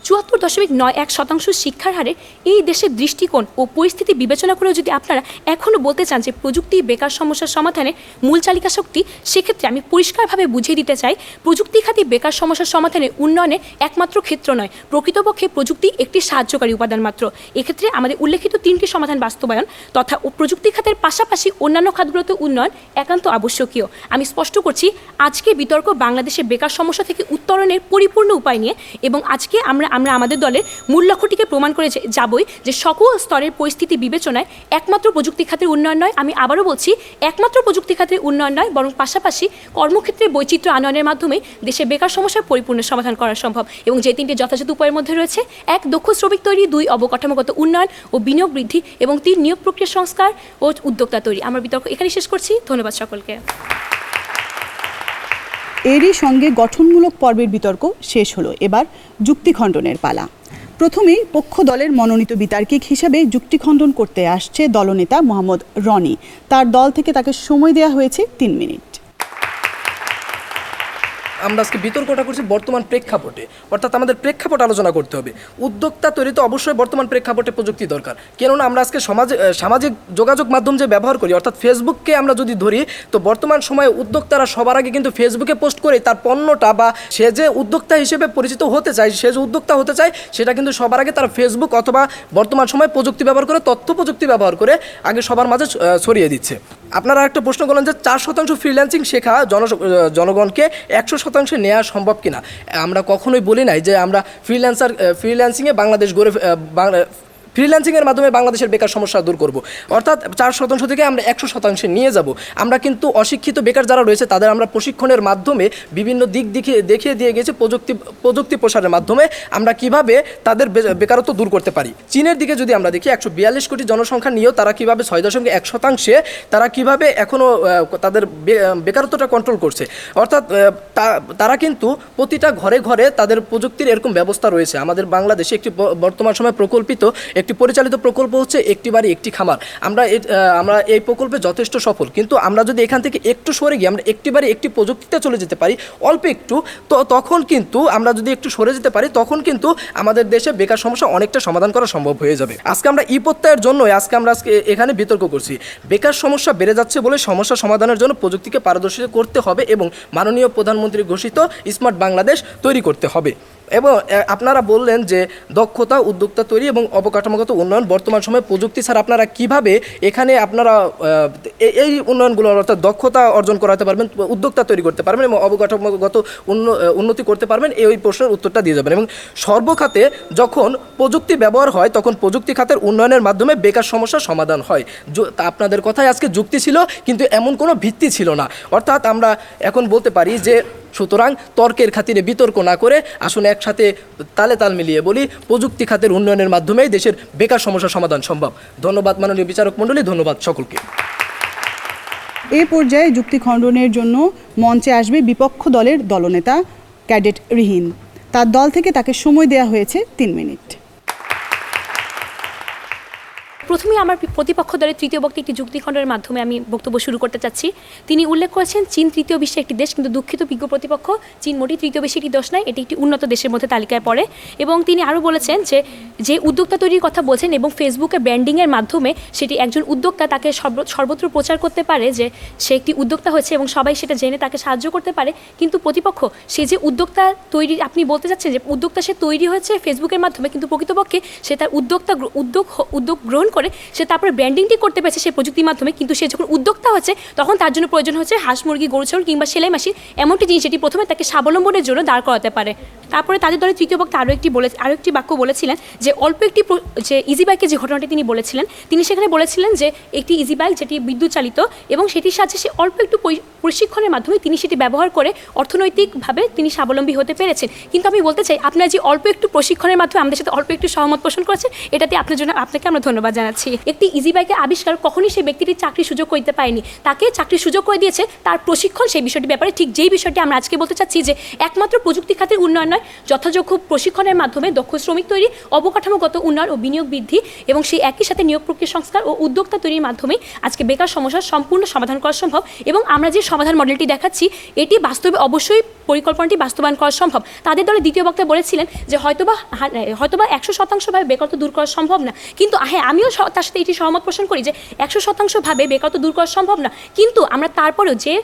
74.91% শিক্ষার হারে এই দেশের দৃষ্টিকোণ ও পরিস্থিতি বিবেচনা করেও যদি আপনারা এখনও বলতে চান যে প্রযুক্তি বেকার সমস্যার সমাধানে মূল চালিকা শক্তি, সেক্ষেত্রে আমি পরিষ্কারভাবে বুঝিয়ে দিতে চাই প্রযুক্তি খাতে বেকার সমস্যার সমাধানে উন্নয়নে একমাত্র ক্ষেত্র নয়, প্রকৃতপক্ষে প্রযুক্তি একটি সাহায্যকারী উপাদান মাত্র। এক্ষেত্রে আমাদের উল্লেখিত 3টি সমাধান বাস্তবায়ন তথা প্রযুক্তি খাতের পাশাপাশি অন্যান্য খাতগুলোতে উন্নয়ন একান্ত আবশ্যকীয়। আমি স্পষ্ট করছি, আজকে বিতর্ক বাংলাদেশের বেকার সমস্যা থেকে উত্তরণের পরিপূর্ণ উপায় নিয়ে, এবং আজকে আমরা আমাদের দলের মূল লক্ষ্যটিকে প্রমাণ করে যাবই যে সকল স্তরের পরিস্থিতি বিবেচনায় একমাত্র প্রযুক্তি খাতের উন্নয়ন নয়, আমি আবারও বলছি একমাত্র প্রযুক্তি খাতের উন্নয়ন নয়, বরং পাশাপাশি কর্মক্ষেত্রে বৈচিত্র্য আনয়নের মাধ্যমে দেশে বেকার সমস্যার পরিপূর্ণ সমাধান করা সম্ভব। এবং যে 3টি যথাযথ উপায়ের মধ্যে রয়েছে 1 দক্ষ শ্রমিক তৈরি, 2 অবকাঠামোগত উন্নয়ন ও বিনিয়োগ বৃদ্ধি এবং 3 নিয়োগ প্রক্রিয়া সংস্কার ও উদ্যোক্তা তৈরি। আমার বিতর্ক এখানে শেষ করছি। ধন্যবাদ সকলকে। এরই সঙ্গে গঠনমূলক পর্বের বিতর্ক শেষ হলো। এবার যুক্তি খণ্ডনের পালা। প্রথমেই পক্ষ দলের মনোনীত বিতার্কিক হিসেবে যুক্তি খণ্ডন করতে আসছে দলনেতা মোহাম্মদ রনি। তার দল থেকে তাকে সময় দেওয়া হয়েছে 3 মিনিট। আমরা আজকে বিতর্কটা করছি বর্তমান প্রেক্ষাপটে, অর্থাৎ আমাদের প্রেক্ষাপট আলোচনা করতে হবে। উদ্যোক্তা তৈরিতে অবশ্যই বর্তমান প্রেক্ষাপটে প্রযুক্তি দরকার, কেননা আমরা আজকে সামাজিক যোগাযোগ মাধ্যম যে ব্যবহার করি, অর্থাৎ ফেসবুককে আমরা যদি ধরি, তো বর্তমান সময়ে উদ্যোক্তারা সবার আগে কিন্তু ফেসবুকে পোস্ট করে তার পণ্যটা বা সে যে উদ্যোক্তা হিসেবে পরিচিত হতে চায়, সে যে উদ্যোক্তা হতে চায়, সেটা কিন্তু সবার আগে তারা ফেসবুক অথবা বর্তমান সময়ে প্রযুক্তি ব্যবহার করে, তথ্য প্রযুক্তি ব্যবহার করে আগে সবার মাঝে ছড়িয়ে দিচ্ছে। আপনারা একটা প্রশ্ন করলেন যে 4% ফ্রিল্যান্সিং শেখা জনগণকে 100% নেওয়া সম্ভব কিনা। আমরা কখনোই বলি নাই যে আমরা ফ্রিল্যান্সিংয়ে বাংলাদেশ ফ্রিল্যান্সিংয়ের মাধ্যমে বাংলাদেশের বেকার সমস্যা দূর করব, অর্থাৎ 4% থেকে আমরা 100% নিয়ে যাব। আমরা কিন্তু অশিক্ষিত বেকার যারা রয়েছে তাদের আমরা প্রশিক্ষণের মাধ্যমে বিভিন্ন দিক দেখিয়ে দিয়ে গেছি, প্রযুক্তি প্রসারের মাধ্যমে আমরা কিভাবে তাদের বেকারত্ব দূর করতে পারি। চীনের দিকে যদি আমরা দেখি 142 কোটি জনসংখ্যা নিয়েও তারা কীভাবে 6.1% তারা কীভাবে এখনও তাদের বেকারত্বটা কন্ট্রোল করছে, অর্থাৎ তারা কিন্তু প্রতিটা ঘরে ঘরে তাদের প্রযুক্তির এরকম ব্যবস্থা রয়েছে। আমাদের বাংলাদেশে একটি বর্তমান সময়ে প্রকল্পিত একটি পরিচালিত প্রকল্প হচ্ছে একটি বাড়ি একটি খামার। আমরা এই প্রকল্পে যথেষ্ট সফল, কিন্তু আমরা যদি এখান থেকে একটু সরে গিয়ে আমরা একটি বাড়ি একটি প্রযুক্তিতে চলে যেতে পারি অল্প একটু, তো তখন কিন্তু আমরা যদি একটু সরে যেতে পারি তখন কিন্তু আমাদের দেশে বেকার সমস্যা অনেকটা সমাধান করা সম্ভব হয়ে যাবে। আজকে আমরা প্রত্যয়ের জন্য আমরা এখানে বিতর্ক করছি। বেকার সমস্যা বেড়ে যাচ্ছে বলে সমস্যা সমাধানের জন্য প্রযুক্তিকে পারদর্শী করতে হবে এবং মাননীয় প্রধানমন্ত্রী ঘোষিত স্মার্ট বাংলাদেশ তৈরি করতে হবে। এবং আপনারা বললেন যে দক্ষতা, উদ্যোক্তা তৈরি এবং অবকাঠামোগত উন্নয়ন, বর্তমান সময়ে প্রযুক্তি ছাড়া আপনারা কিভাবে এখানে আপনারা এই উন্নয়নগুলো অর্থাৎ দক্ষতা অর্জন করাতে পারবেন, উদ্যোক্তা তৈরি করতে পারবেন এবং অবকাঠামোগত উন্নতি করতে পারবেন, এই প্রশ্নের উত্তরটা দিয়ে যাবেন। এবং সর্বখাতে যখন প্রযুক্তি ব্যবহার হয় তখন প্রযুক্তি খাতের উন্নয়নের মাধ্যমে বেকার সমস্যার সমাধান হয়। আপনাদের কথায় আজকে যুক্তি ছিল, কিন্তু এমন কোনো ভিত্তি ছিল না। অর্থাৎ আমরা এখন বলতে পারি যে সুতরাং তর্কের খাতিরে বিতর্ক না করে আসুন একসাথে তালে তাল মিলিয়ে বলি, প্রযুক্তি খাতের উন্নয়নের মাধ্যমেই দেশের বেকার সমস্যার সমাধান সম্ভব। ধন্যবাদ মাননীয় বিচারক মণ্ডলী, ধন্যবাদ সকলকে। এ পর্যায়ে যুক্তি খণ্ডনের জন্য মঞ্চে আসবে বিপক্ষ দলের দলনেতা ক্যাডেট রিহিন। তার দল থেকে তাকে সময় দেওয়া হয়েছে 3 মিনিট। প্রথমে আমার প্রতিপক্ষ দলের তৃতীয় বক্তা একটি যুক্তিখণ্ডের মাধ্যমে আমি বক্তব্য শুরু করতে চাচ্ছি। তিনি উল্লেখ করেছেন চীন তৃতীয় বিশ্বের একটি দেশ, কিন্তু দুঃখিত বিজ্ঞ প্রতিপক্ষ, চীন মোটি তৃতীয় বিশ্বের একটি দেশ নয়, এটি একটি উন্নত দেশের মধ্যে তালিকায় পড়ে। এবং তিনি আরও বলেছেন যে উদ্যোক্তা তৈরির কথা বলছেন এবং ফেসবুকে ব্র্যান্ডিংয়ের মাধ্যমে সেটি একজন উদ্যোক্তা তাকে সর্বত্র প্রচার করতে পারে যে সে একটি উদ্যোক্তা হয়েছে এবং সবাই সেটা জেনে তাকে সাহায্য করতে পারে। কিন্তু প্রতিপক্ষ সে যে উদ্যোক্তা তৈরি, আপনি বলতে চাচ্ছেন যে উদ্যোক্তা সে তৈরি হয়েছে ফেসবুকের মাধ্যমে, কিন্তু প্রকৃতপক্ষে সে তার উদ্যোগ গ্রহণ করে সে তারপরে ব্র্যান্ডিংটি করতে পেরেছে সেই প্রযুক্তির মাধ্যমে। কিন্তু সে যখন উদ্যোক্তা হচ্ছে তখন তার জন্য প্রয়োজন হচ্ছে হাঁস মুরগি, গরু ছাগল কিংবা সেলাই মেশিন, এমনটি জিনিস যেটি প্রথমে তাকে স্বাবলম্বনের জন্য দাঁড় করাতে পারে। তারপরে তাদের দলের তৃতীয় বক্তা আরও একটি বাক্য বলেছিলেন যে অল্প একটি যে ইজি বাইকের যে ঘটনাটি তিনি বলেছিলেন, তিনি সেখানে বলেছিলেন যে একটি ইজি বাইক যেটি বিদ্যুৎ চালিত এবং সেটির সাহায্যে সে অল্প একটু প্রশিক্ষণের মাধ্যমে তিনি সেটি ব্যবহার করে অর্থনৈতিকভাবে তিনি স্বাবলম্বী হতে পেরেছেন। কিন্তু আমি বলতে চাই, আপনার যে অল্প একটু প্রশিক্ষণের মাধ্যমে আমাদের সাথে অল্প একটু সহমত পোষণ করেছে, এটাতে আপনাকে আমরা ধন্যবাদ জানাচ্ছি। একটি ইজি বাইকের আবিষ্কার কখনই সেই ব্যক্তিটির চাকরির সুযোগ করতে পারেনি, তাকে চাকরির সুযোগ করে দিয়েছে তার প্রশিক্ষণ। সেই বিষয়টির ব্যাপারে ঠিক যেই বিষয়টি আমরা আজকে বলতে চাচ্ছি যে একমাত্র প্রযুক্তি খাতের উন্নয়ন নয়, যথাযোগ্য প্রশিক্ষণের মাধ্যমে দক্ষ শ্রমিক তৈরি, অবকাঠামোগত উন্নয়ন ও বিনিয়োগ বৃদ্ধি এবং সেই একই সাথে নিয়োগ প্রক্রিয়া সংস্কার ও উদ্যোক্তা তৈরির মাধ্যমে আজকে বেকার সমস্যার সম্পূর্ণ সমাধান করা সম্ভব। এবং আমরা যে সমাধান মডেলটি দেখাচ্ছি এটি বাস্তবে অবশ্যই পরিকল্পনাটি বাস্তবায়ন করা সম্ভব। তাদের দলে দ্বিতীয় বক্তা বলেছিলেন যে হয়তোবা 100% বেকারত্ব দূর করা সম্ভব না, কিন্তু হ্যাঁ আমিও তার সাথে এটি সহমত পোষণ করি যে 100% বেকারত্ব দূর করা সম্ভব না, কিন্তু আমরা তারপরেও যে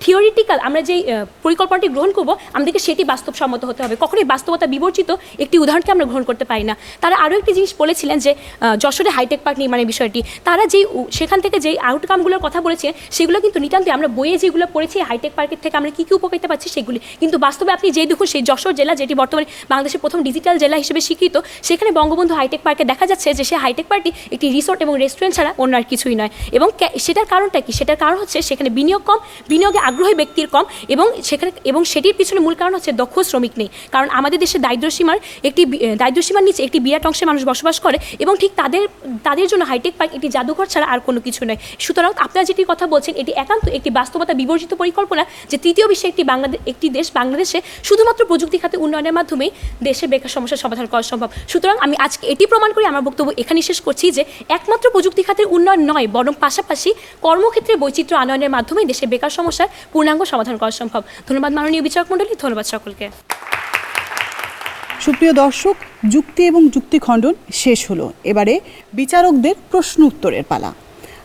থিওরিটিক্যাল আমরা যে পরিকল্পনাটি গ্রহণ করব আমাদেরকে সেটি বাস্তবসম্মত হতে হবে। কখনোই বাস্তবতা বিবর্জিত একটি উদাহরণকে আমরা গ্রহণ করতে পারি না। তারা আরও একটি জিনিস বলেছিলেন যে যশোরে হাইটেক পার্ক নির্মাণের বিষয়টি, তারা সেখান থেকে যেই আউটকামগুলোর কথা বলেছিলেন সেগুলো কিন্তু নিতান্তই আমরা বইয়ে যেগুলো পড়েছি হাইটেক পার্কের থেকে আমরা কী উপকারিতা পাচ্ছি সেগুলি, কিন্তু বাস্তবে আপনি যেই দেখুন সেই যশোর জেলা, যেটি বর্তমানে বাংলাদেশের প্রথম ডিজিটাল জেলা হিসেবে স্বীকৃত, সেখানে বঙ্গবন্ধু হাইটেক পার্কে দেখা যাচ্ছে যে সেই হাইটেক পার্কটি একটি রিসোর্ট এবং রেস্টুরেন্ট ছাড়া অন্য আর কিছুই নয়। এবং সেটার কারণটা কি? সেটার কারণ হচ্ছে সেখানে বিনিয়োগ কম, বিনিয়োগে আগ্রহী ব্যক্তির কম, এবং সেটির পিছনে মূল কারণ হচ্ছে দক্ষ শ্রমিক নেই। কারণ আমাদের দেশে দারিদ্র্যসীমার নিচে একটি বিরাট অংশে মানুষ বসবাস করে এবং ঠিক তাদের জন্য হাইটেক পার্ক একটি জাদুঘর ছাড়া আর কোনো কিছু নয়। সুতরাং আপনারা যেটি কথা বলছেন এটি একান্ত একটি বাস্তবতা বিবর্জিত পরিকল্পনা যে তৃতীয় বিশ্বে একটি দেশ বাংলাদেশে শুধুমাত্র প্রযুক্তি খাতে উন্নয়নের মাধ্যমেই দেশে বেকার সমস্যার সমাধান করা সম্ভব। সুতরাং আমি আজকে এটি প্রমাণ করি আমার বক্তব্য এখানে শেষ করছি যে একমাত্র প্রযুক্তি খাতের উন্নয়ন নয়, বরং পাশাপাশি কর্মক্ষেত্রে বৈচিত্র্য আনয়নের মাধ্যমেই দেশে বেকার সমস্যার পূর্ণাঙ্গ সমাধান করা সম্ভব। ধন্যবাদ মাননীয় বিচারক মণ্ডলী, ধন্যবাদ সকলকে। সুপ্রিয় দর্শক, যুক্তি এবং যুক্তি খণ্ডন শেষ হলো। এবারে বিচারকদের প্রশ্ন উত্তরের পালা।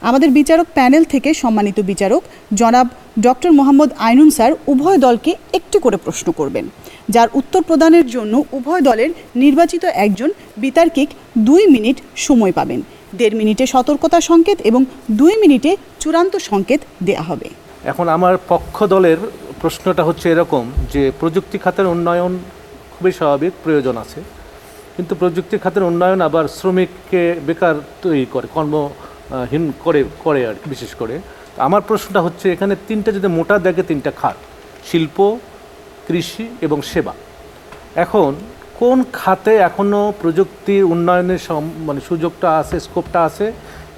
আমাদের বিচারক প্যানেল থেকে সম্মানিত বিচারক জনাব ডক্টর মোহাম্মদ আইনুন স্যার উভয় দলকে একটি করে প্রশ্ন করবেন, যার উত্তর প্রদানের জন্য উভয় দলের নির্বাচিত একজন বিতার্কিক 2 মিনিট সময় পাবেন। 1.5 মিনিটে সতর্কতা সংকেত এবং 2 মিনিটে চূড়ান্ত সংকেত দেয়া হবে। এখন আমার পক্ষ দলের প্রশ্নটা হচ্ছে এরকম যে প্রযুক্তি খাতের উন্নয়ন খুবই স্বাভাবিক, প্রয়োজন আছে, কিন্তু প্রযুক্তি খাতের উন্নয়ন আবার শ্রমিককে বেকার তৈরি করে, কর্মহীন করে আর বিশেষ করে। আমার প্রশ্নটা হচ্ছে এখানে তিনটা যদি মোটা দেখে 3টা খাত, শিল্প, কৃষি এবং সেবা। এখন কোন খাতে এখনও প্রযুক্তির উন্নয়নের সুযোগটা আছে, স্কোপটা আছে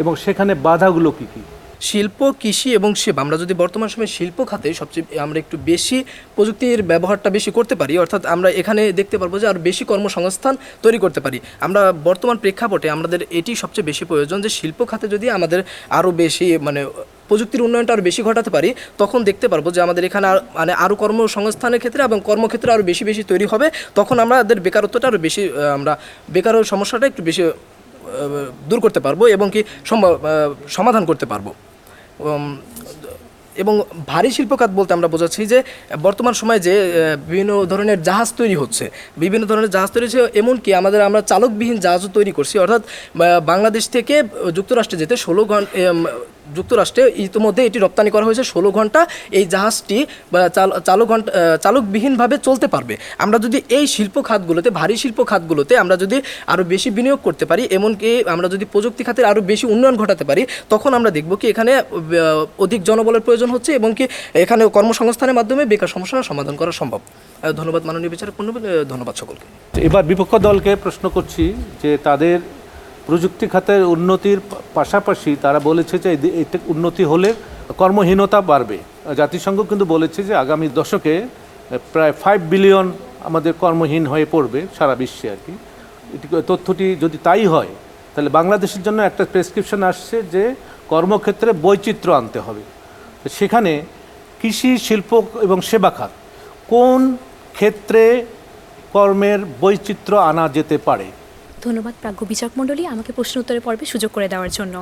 এবং সেখানে বাধাগুলো কী কী? শিল্প, কৃষি এবং সেবা, আমরা যদি বর্তমান সময়ে শিল্প খাতে সবচেয়ে আমরা একটু বেশি প্রযুক্তির ব্যবহারটা বেশি করতে পারি, অর্থাৎ আমরা এখানে দেখতে পারবো যে আরও বেশি কর্মসংস্থান তৈরি করতে পারি। আমরা বর্তমান প্রেক্ষাপটে আমাদের এটি সবচেয়ে বেশি প্রয়োজন যে শিল্প খাতে যদি আমাদের আরও বেশি প্রযুক্তির উন্নয়নটা আরও বেশি ঘটাতে পারি, তখন দেখতে পারবো যে আমাদের এখানে আরও কর্মসংস্থানের ক্ষেত্রে এবং কর্মক্ষেত্রে আরও বেশি বেশি তৈরি হবে। তখন আমাদের বেকারত্বটা আরও বেশি, আমরা বেকার সমস্যাটা একটু বেশি দূর করতে পারবো এবং কি সমাধান করতে পারবো। এবং ভারী শিল্প খাত বলতে আমরা বোঝাচ্ছি যে বর্তমান সময়ে যে বিভিন্ন ধরনের জাহাজ তৈরি হচ্ছে, এমনকি আমরা চালকবিহীন জাহাজও তৈরি করছি, অর্থাৎ বাংলাদেশ থেকে যুক্তরাষ্ট্রে যেতে 16 ঘন্টা, যুক্তরাষ্ট্রে ইতিমধ্যে এটি রপ্তানি করা হয়েছে 16 ঘন্টা। এই জাহাজটি চালকবিহীনভাবে চলতে পারবে। আমরা যদি এই শিল্প খাতগুলোতে, ভারী শিল্প খাতগুলোতে আমরা যদি আরও বেশি বিনিয়োগ করতে পারি, এমনকি আমরা যদি প্রযুক্তি খাতের আরও বেশি উন্নয়ন ঘটাতে পারি, তখন আমরা দেখব কি এখানে অধিক জনবলের প্রয়োজন হচ্ছে এবং কি এখানে কর্মসংস্থানের মাধ্যমে বেকার সমস্যার সমাধান করা সম্ভব। ধন্যবাদ মাননীয় বিচারক মণ্ডলী, ধন্যবাদ সকলকে। এবার বিপক্ষ দলকে প্রশ্ন করছি যে তাদের প্রযুক্তি খাতের উন্নতির পাশাপাশি তারা বলেছে যে এটা উন্নতি হলে কর্মহীনতা বাড়বে। জাতিসংঘ কিন্তু বলেছে যে আগামী দশকে প্রায় 5 বিলিয়ন আমাদের কর্মহীন হয়ে পড়বে সারা বিশ্বে আর কি। তথ্যটি যদি তাই হয় তাহলে বাংলাদেশের জন্য একটা প্রেসক্রিপশন আসছে যে কর্মক্ষেত্রে বৈচিত্র্য আনতে হবে। সেখানে কৃষি, শিল্প এবং সেবা খাত কোন ক্ষেত্রে কর্মের বৈচিত্র্য আনা যেতে পারে? ধন্যবাদ প্রাজ্ঞ বিচারক মণ্ডলী আমাকে প্রশ্ন উত্তরের পর্বে সুযোগ করে দেওয়ার জন্য।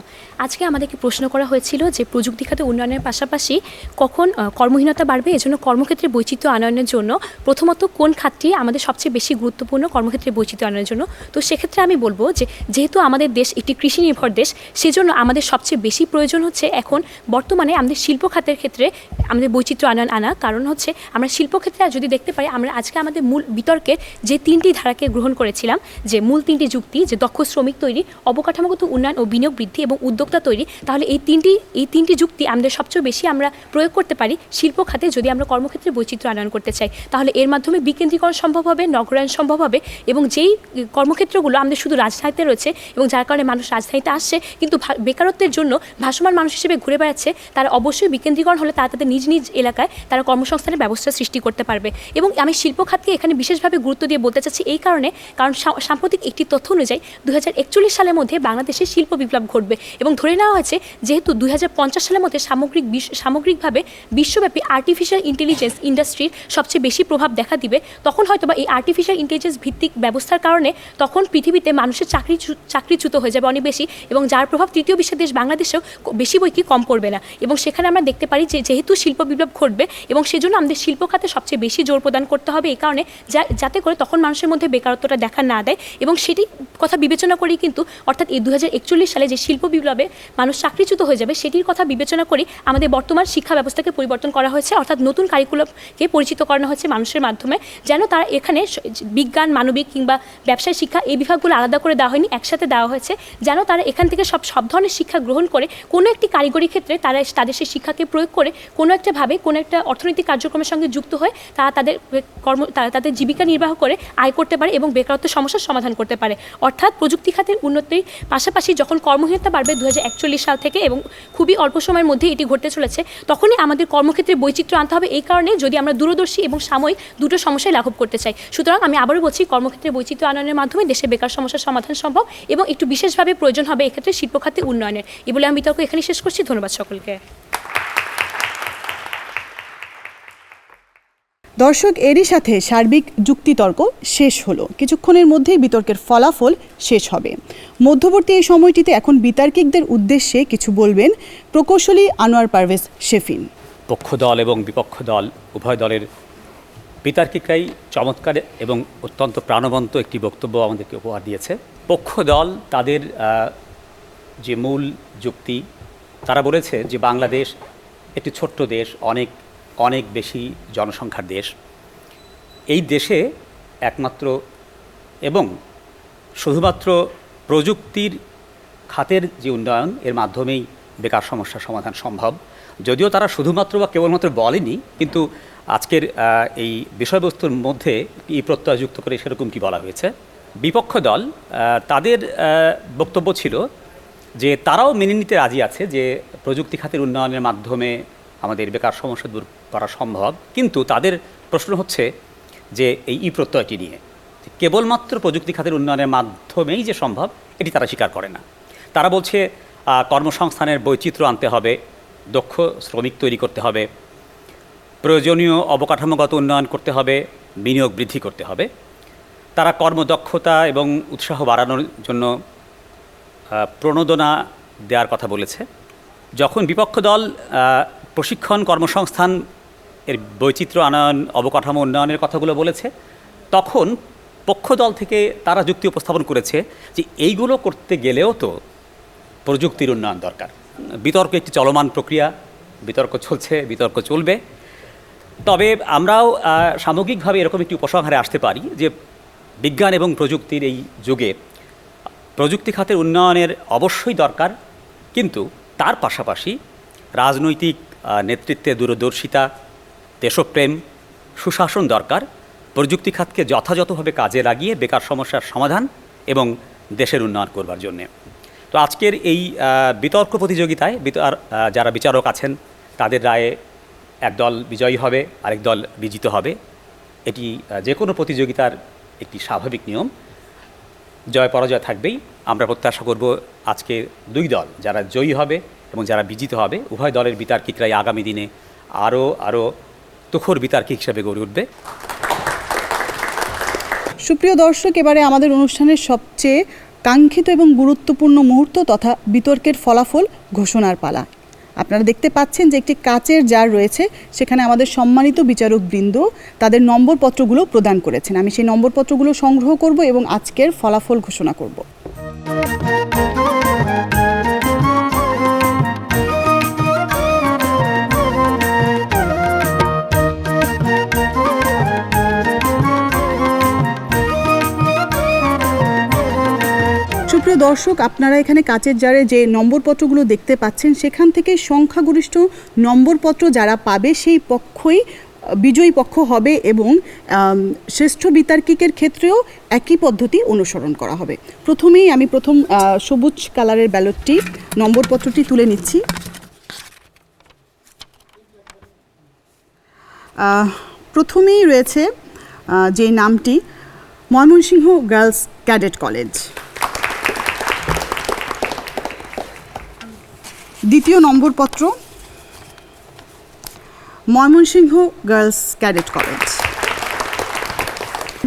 আজকে আমাদেরকে প্রশ্ন করা হয়েছিল যে প্রযুক্তি খাতে উন্নয়নের পাশাপাশি কখন কর্মহীনতা বাড়বে, এজন্য কর্মক্ষেত্রে বৈচিত্র্য আনয়নের জন্য প্রথমত কোন খাতটি আমাদের সবচেয়ে বেশি গুরুত্বপূর্ণ কর্মক্ষেত্রে বৈচিত্র্য আনয়নের জন্য। তো সেক্ষেত্রে আমি বলবো যে যেহেতু আমাদের দেশ একটি কৃষি নির্ভর দেশ, সেজন্য আমাদের সবচেয়ে বেশি প্রয়োজন হচ্ছে এখন বর্তমানে আমাদের শিল্প খাতের ক্ষেত্রে আমাদের বৈচিত্র্য আনা। কারণ হচ্ছে আমরা শিল্পক্ষেত্রে যদি দেখতে পাই, আমরা আজকে আমাদের মূল বিতর্কের যে 3টি ধারাকে গ্রহণ করেছিলাম, যে মূল 3টি যুক্তি, যে দক্ষ শ্রমিক তৈরি, অবকাঠামোগত উন্নয়ন ও বিনিয়োগ বৃদ্ধি এবং উদ্যোক্তা তৈরি, তাহলে এই তিনটি যুক্তি আমাদের সবচেয়ে বেশি আমরা প্রয়োগ করতে পারি শিল্প খাতে যদি আমরা কর্মক্ষেত্রে বৈচিত্র্য আনয়ন করতে চাই। তাহলে এর মাধ্যমে বিকেন্দ্রীকরণ সম্ভব হবে, নগরায়ণ সম্ভব হবে এবং যেই কর্মক্ষেত্রগুলো আমাদের শুধু রাজধানীতে রয়েছে এবং যার কারণে মানুষ রাজধানীতে আসছে কিন্তু বেকারত্বের জন্য ভাসমান মানুষ হিসেবে ঘুরে বেড়াচ্ছে, তারা অবশ্যই বিকেন্দ্রীকরণ হলে তারা তাদের নিজ নিজ এলাকায় তারা কর্মসংস্থানের ব্যবস্থা সৃষ্টি করতে পারবে। এবং আমি শিল্প খাতকে এখানে বিশেষভাবে গুরুত্ব দিয়ে বলতে চাচ্ছি এই কারণ সাম্প্রতিক একটি তথ্য অনুযায়ী 2041 সালের মধ্যে বাংলাদেশে শিল্প বিপ্লব ঘটবে এবং ধরে নেওয়া হয়েছে যেহেতু 2050 সালের মধ্যে সামগ্রিকভাবে বিশ্বব্যাপী আর্টিফিশিয়াল ইন্টেলিজেন্স ইন্ডাস্ট্রির সবচেয়ে বেশি প্রভাব দেখা দিবে, তখন হয়তো বা এই আর্টিফিশিয়াল ইন্টেলিজেন্স ভিত্তিক ব্যবস্থার কারণে তখন পৃথিবীতে মানুষের চাকরিচ্যুত হয়ে যাবে অনেক বেশি এবং যার প্রভাব তৃতীয় বিশ্বের দেশ বাংলাদেশেও বেশি বই কি কম পড়বে না। এবং সেখানে আমরা দেখতে পারি যে যেহেতু শিল্প বিপ্লব ঘটবে এবং সেজন্য আমাদের শিল্প খাতে সবচেয়ে বেশি জোর প্রদান করতে হবে এই কারণে যাতে করে তখন মানুষের মধ্যে বেকারত্বটা দেখা না দেয়। এবং সেটি কথা বিবেচনা করেই কিন্তু অর্থাৎ এই 2041 সালে যে শিল্প বিপ্লবে মানুষ চাকরিচ্যুত হয়ে যাবে সেটির কথা বিবেচনা করে আমাদের বর্তমান শিক্ষা ব্যবস্থাকে পরিবর্তন করা হয়েছে, অর্থাৎ নতুন কারিকুলামকে পরিচিত করানো হয়েছে মানুষের মাধ্যমে, যেন তারা এখানে বিজ্ঞান, মানবিক কিংবা ব্যবসায় শিক্ষা এই বিভাগগুলো আলাদা করে দেওয়া হয়নি, একসাথে দেওয়া হয়েছে, যেন তারা এখান থেকে সব ধরনের শিক্ষা গ্রহণ করে কোনো একটি কারিগরি ক্ষেত্রে তারা তাদের সেই শিক্ষাকে প্রয়োগ করে কোনো একটা অর্থনৈতিক কার্যক্রমের সঙ্গে যুক্ত হয়ে তারা তাদের জীবিকা নির্বাহ করে আয় করতে পারে এবং বেকারত্ব সমস্যার সমাধান করতে পারে। অর্থাৎ প্রযুক্তি খাতের উন্নতির পাশাপাশি যখন কর্মহীনতা বাড়বে 2041 সাল থেকে এবং খুবই অল্প সময়ের মধ্যে এটি ঘটতে চলেছে, তখনই আমাদের কর্মক্ষেত্রে বৈচিত্র্য আনতে হবে এই কারণে যদি আমরা দূরদর্শী এবং সাময়িক দুটো সমস্যায় লাঘব করতে চাই। সুতরাং আমি আবারও বলছি কর্মক্ষেত্রে বৈচিত্র্য আনয়নের মাধ্যমে দেশে বেকার সমস্যার সমাধান সম্ভব এবং একটু বিশেষভাবে প্রয়োজন হবে এক্ষেত্রে শিল্প খাতে উন্নয়নের। এই বলে আমি বিতর্ক এখানে শেষ করছি। ধন্যবাদ সকলকে। দর্শক, এরই সাথে সার্বিক যুক্তিতর্ক শেষ হলো। কিছুক্ষণের মধ্যেই বিতর্কের ফলাফল শেষ হবে। মধ্যবর্তী এই সময়টিতে এখন বিতার্কিকদের উদ্দেশ্যে কিছু বলবেন প্রকৌশলী আনোয়ার পারভেজ শেফিন। পক্ষ দল এবং বিপক্ষ দল উভয় দলের বিতার্কিকরাই চমৎকার এবং অত্যন্ত প্রাণবন্ত একটি বক্তব্য আমাদেরকে উপহার দিয়েছে। পক্ষ দল তাদের যে মূল যুক্তি, তারা বলেছে যে বাংলাদেশ একটি ছোট্ট দেশ, অনেক বেশি জনসংখ্যার দেশ। এই দেশে একমাত্র এবং শুধুমাত্র প্রযুক্তির খাতের যে উন্নয়ন, এর মাধ্যমেই বেকার সমস্যার সমাধান সম্ভব। যদিও তারা শুধুমাত্র বা কেবলমাত্র বলেনি, কিন্তু আজকের এই বিষয়বস্তুর মধ্যে এই প্রত্যয় যুক্ত করে সেরকমটি বলা হয়েছে। বিপক্ষ দল তাদের বক্তব্য ছিল যে তারাও মেনে নিতে রাজি আছে যে প্রযুক্তি খাতের উন্নয়নের মাধ্যমে আমাদের বেকার সমস্যা দূর করা সম্ভব, কিন্তু তাদের প্রশ্ন হচ্ছে যে এই প্রত্যয়টি নিয়ে কেবলমাত্র প্রযুক্তি খাতের উন্নয়নের মাধ্যমেই যে সম্ভব এটি তারা স্বীকার করে না। তারা বলছে কর্মসংস্থানের বৈচিত্র্য আনতে হবে, দক্ষ শ্রমিক তৈরি করতে হবে, প্রয়োজনীয় অবকাঠামোগত উন্নয়ন করতে হবে, বিনিয়োগ বৃদ্ধি করতে হবে। তারা কর্মদক্ষতা এবং উৎসাহ বাড়ানোর জন্য প্রণোদনা দেওয়ার কথা বলেছে। যখন বিপক্ষ দল প্রশিক্ষণ, কর্মসংস্থান এর বৈচিত্র্য আনয়ন, অবকাঠামো উন্নয়নের কথাগুলো বলেছে, তখন পক্ষ দল থেকে তারা যুক্তি উপস্থাপন করেছে যে এইগুলো করতে গেলেও তো প্রযুক্তির উন্নয়ন দরকার। বিতর্ক একটি চলমান প্রক্রিয়া, বিতর্ক চলছে, বিতর্ক চলবে। তবে আমরাও সামগ্রিকভাবে এরকম একটি উপসংহারে আসতে পারি যে বিজ্ঞান এবং প্রযুক্তির এই যুগে প্রযুক্তি খাতের উন্নয়নের অবশ্যই দরকার, কিন্তু তার পাশাপাশি রাজনৈতিক নেতৃত্বে দূরদর্শিতা, দেশপ্রেম, সুশাসন দরকার প্রযুক্তি খাতকে যথাযথভাবে কাজে লাগিয়ে বেকার সমস্যার সমাধান এবং দেশের উন্নয়ন করবার জন্যে। তো আজকের এই বিতর্ক প্রতিযোগিতায় যারা বিচারক আছেন তাদের রায়ে একদল বিজয়ী হবে, আরেক দল বিজিত হবে। এটি যে কোনো প্রতিযোগিতার একটি স্বাভাবিক নিয়ম, জয় পরাজয় থাকবেই। আমরা প্রত্যাশা করব আজকে দুই দল যারা জয়ী হবে এবং যারা বিজিত হবে, উভয় দলের বিতার্কিকরাই আগামী দিনে আরও তুখর বিতার্কিক হিসেবে গড়ে উঠবে। সুপ্রিয় দর্শক, এবারে আমাদের অনুষ্ঠানের সবচেয়ে কাঙ্ক্ষিত এবং গুরুত্বপূর্ণ মুহূর্ত তথা বিতর্কের ফলাফল ঘোষণার পালা। আপনারা দেখতে পাচ্ছেন যে একটি কাচের জার রয়েছে, সেখানে আমাদের সম্মানিত বিচারকবৃন্দ তাদের নম্বরপত্রগুলো প্রদান করেছেন। আমি সেই নম্বরপত্রগুলো সংগ্রহ করব এবং আজকের ফলাফল ঘোষণা করব। সুপ্রিয় দর্শক, আপনারা এখানে কাচের জারে যে নম্বরপত্রগুলো দেখতে পাচ্ছেন সেখান থেকে সংখ্যাগরিষ্ঠ নম্বরপত্র যারা পাবে সেই পক্ষই বিজয়ী পক্ষ হবে এবং শ্রেষ্ঠ বিতার্কিকের ক্ষেত্রেও একই পদ্ধতি অনুসরণ করা হবে। প্রথমেই আমি সবুজ কালারের ব্যালটটি নম্বরপত্রটি তুলে নিচ্ছি। প্রথমেই রয়েছে যে নামটি ময়মনসিংহ গার্লস ক্যাডেট কলেজ। দ্বিতীয় নম্বরপত্র ময়মনসিংহ গার্লস ক্যাডেট কলেজ।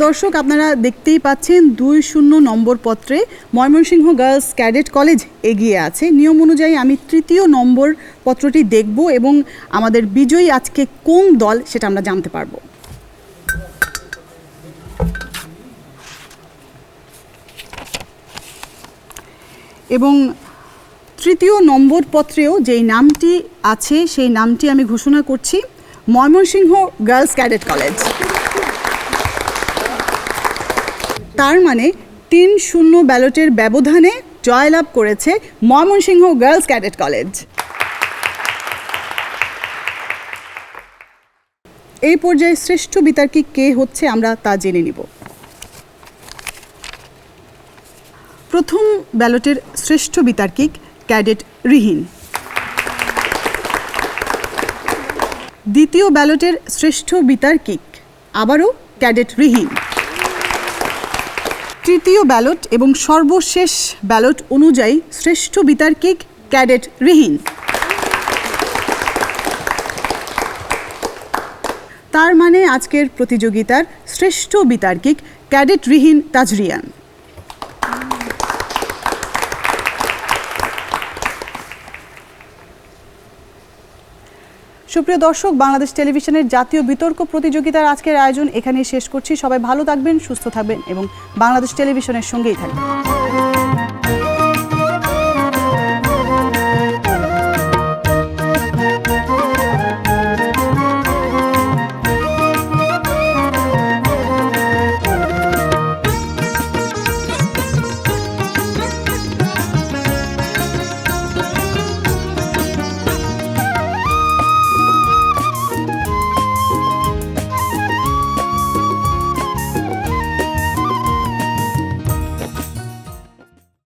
দর্শক, আপনারা দেখতেই পাচ্ছেন 2-0 নম্বরপত্রে ময়মনসিংহ গার্লস ক্যাডেট কলেজ এগিয়ে আছে। নিয়ম অনুযায়ী আমি তৃতীয় নম্বরপত্রটি দেখব এবং আমাদের বিজয়ী আজকে কোন দল সেটা আমরা জানতে পারব। এবং তৃতীয় নম্বরপত্রেও যেই নামটি আছে সেই নামটি আমি ঘোষণা করছি ময়মনসিংহ গার্লস ক্যাডেট কলেজ। তার মানে 3-0 ব্যালটের ব্যবধানে জয়লাভ করেছে ময়মনসিংহ গার্লস ক্যাডেট কলেজ। এই পর্যায়ে শ্রেষ্ঠ বিতার্কিক কে হচ্ছে আমরা তা জেনে নিব। প্রথম ব্যালটের শ্রেষ্ঠ বিতার্কিক ক্যাডেট রিহিন। দ্বিতীয় ব্যালটের শ্রেষ্ঠ বিতার্কিক আবারও ক্যাডেট রিহিন। তৃতীয় ব্যালট এবং সর্বশেষ ব্যালট অনুযায়ী শ্রেষ্ঠ বিতার্কিক ক্যাডেট রিহিন। তার মানে আজকের প্রতিযোগিতার শ্রেষ্ঠ বিতার্কিক ক্যাডেট রিহিন তাজরিয়ান। সুপ্রিয় দর্শক, বাংলাদেশ টেলিভিশনের জাতীয় বিতর্ক প্রতিযোগিতার আজকের আয়োজন এখানেই শেষ করছি। সবাই ভালো থাকবেন, সুস্থ থাকবেন এবং বাংলাদেশ টেলিভিশনের সঙ্গেই থাকবেন।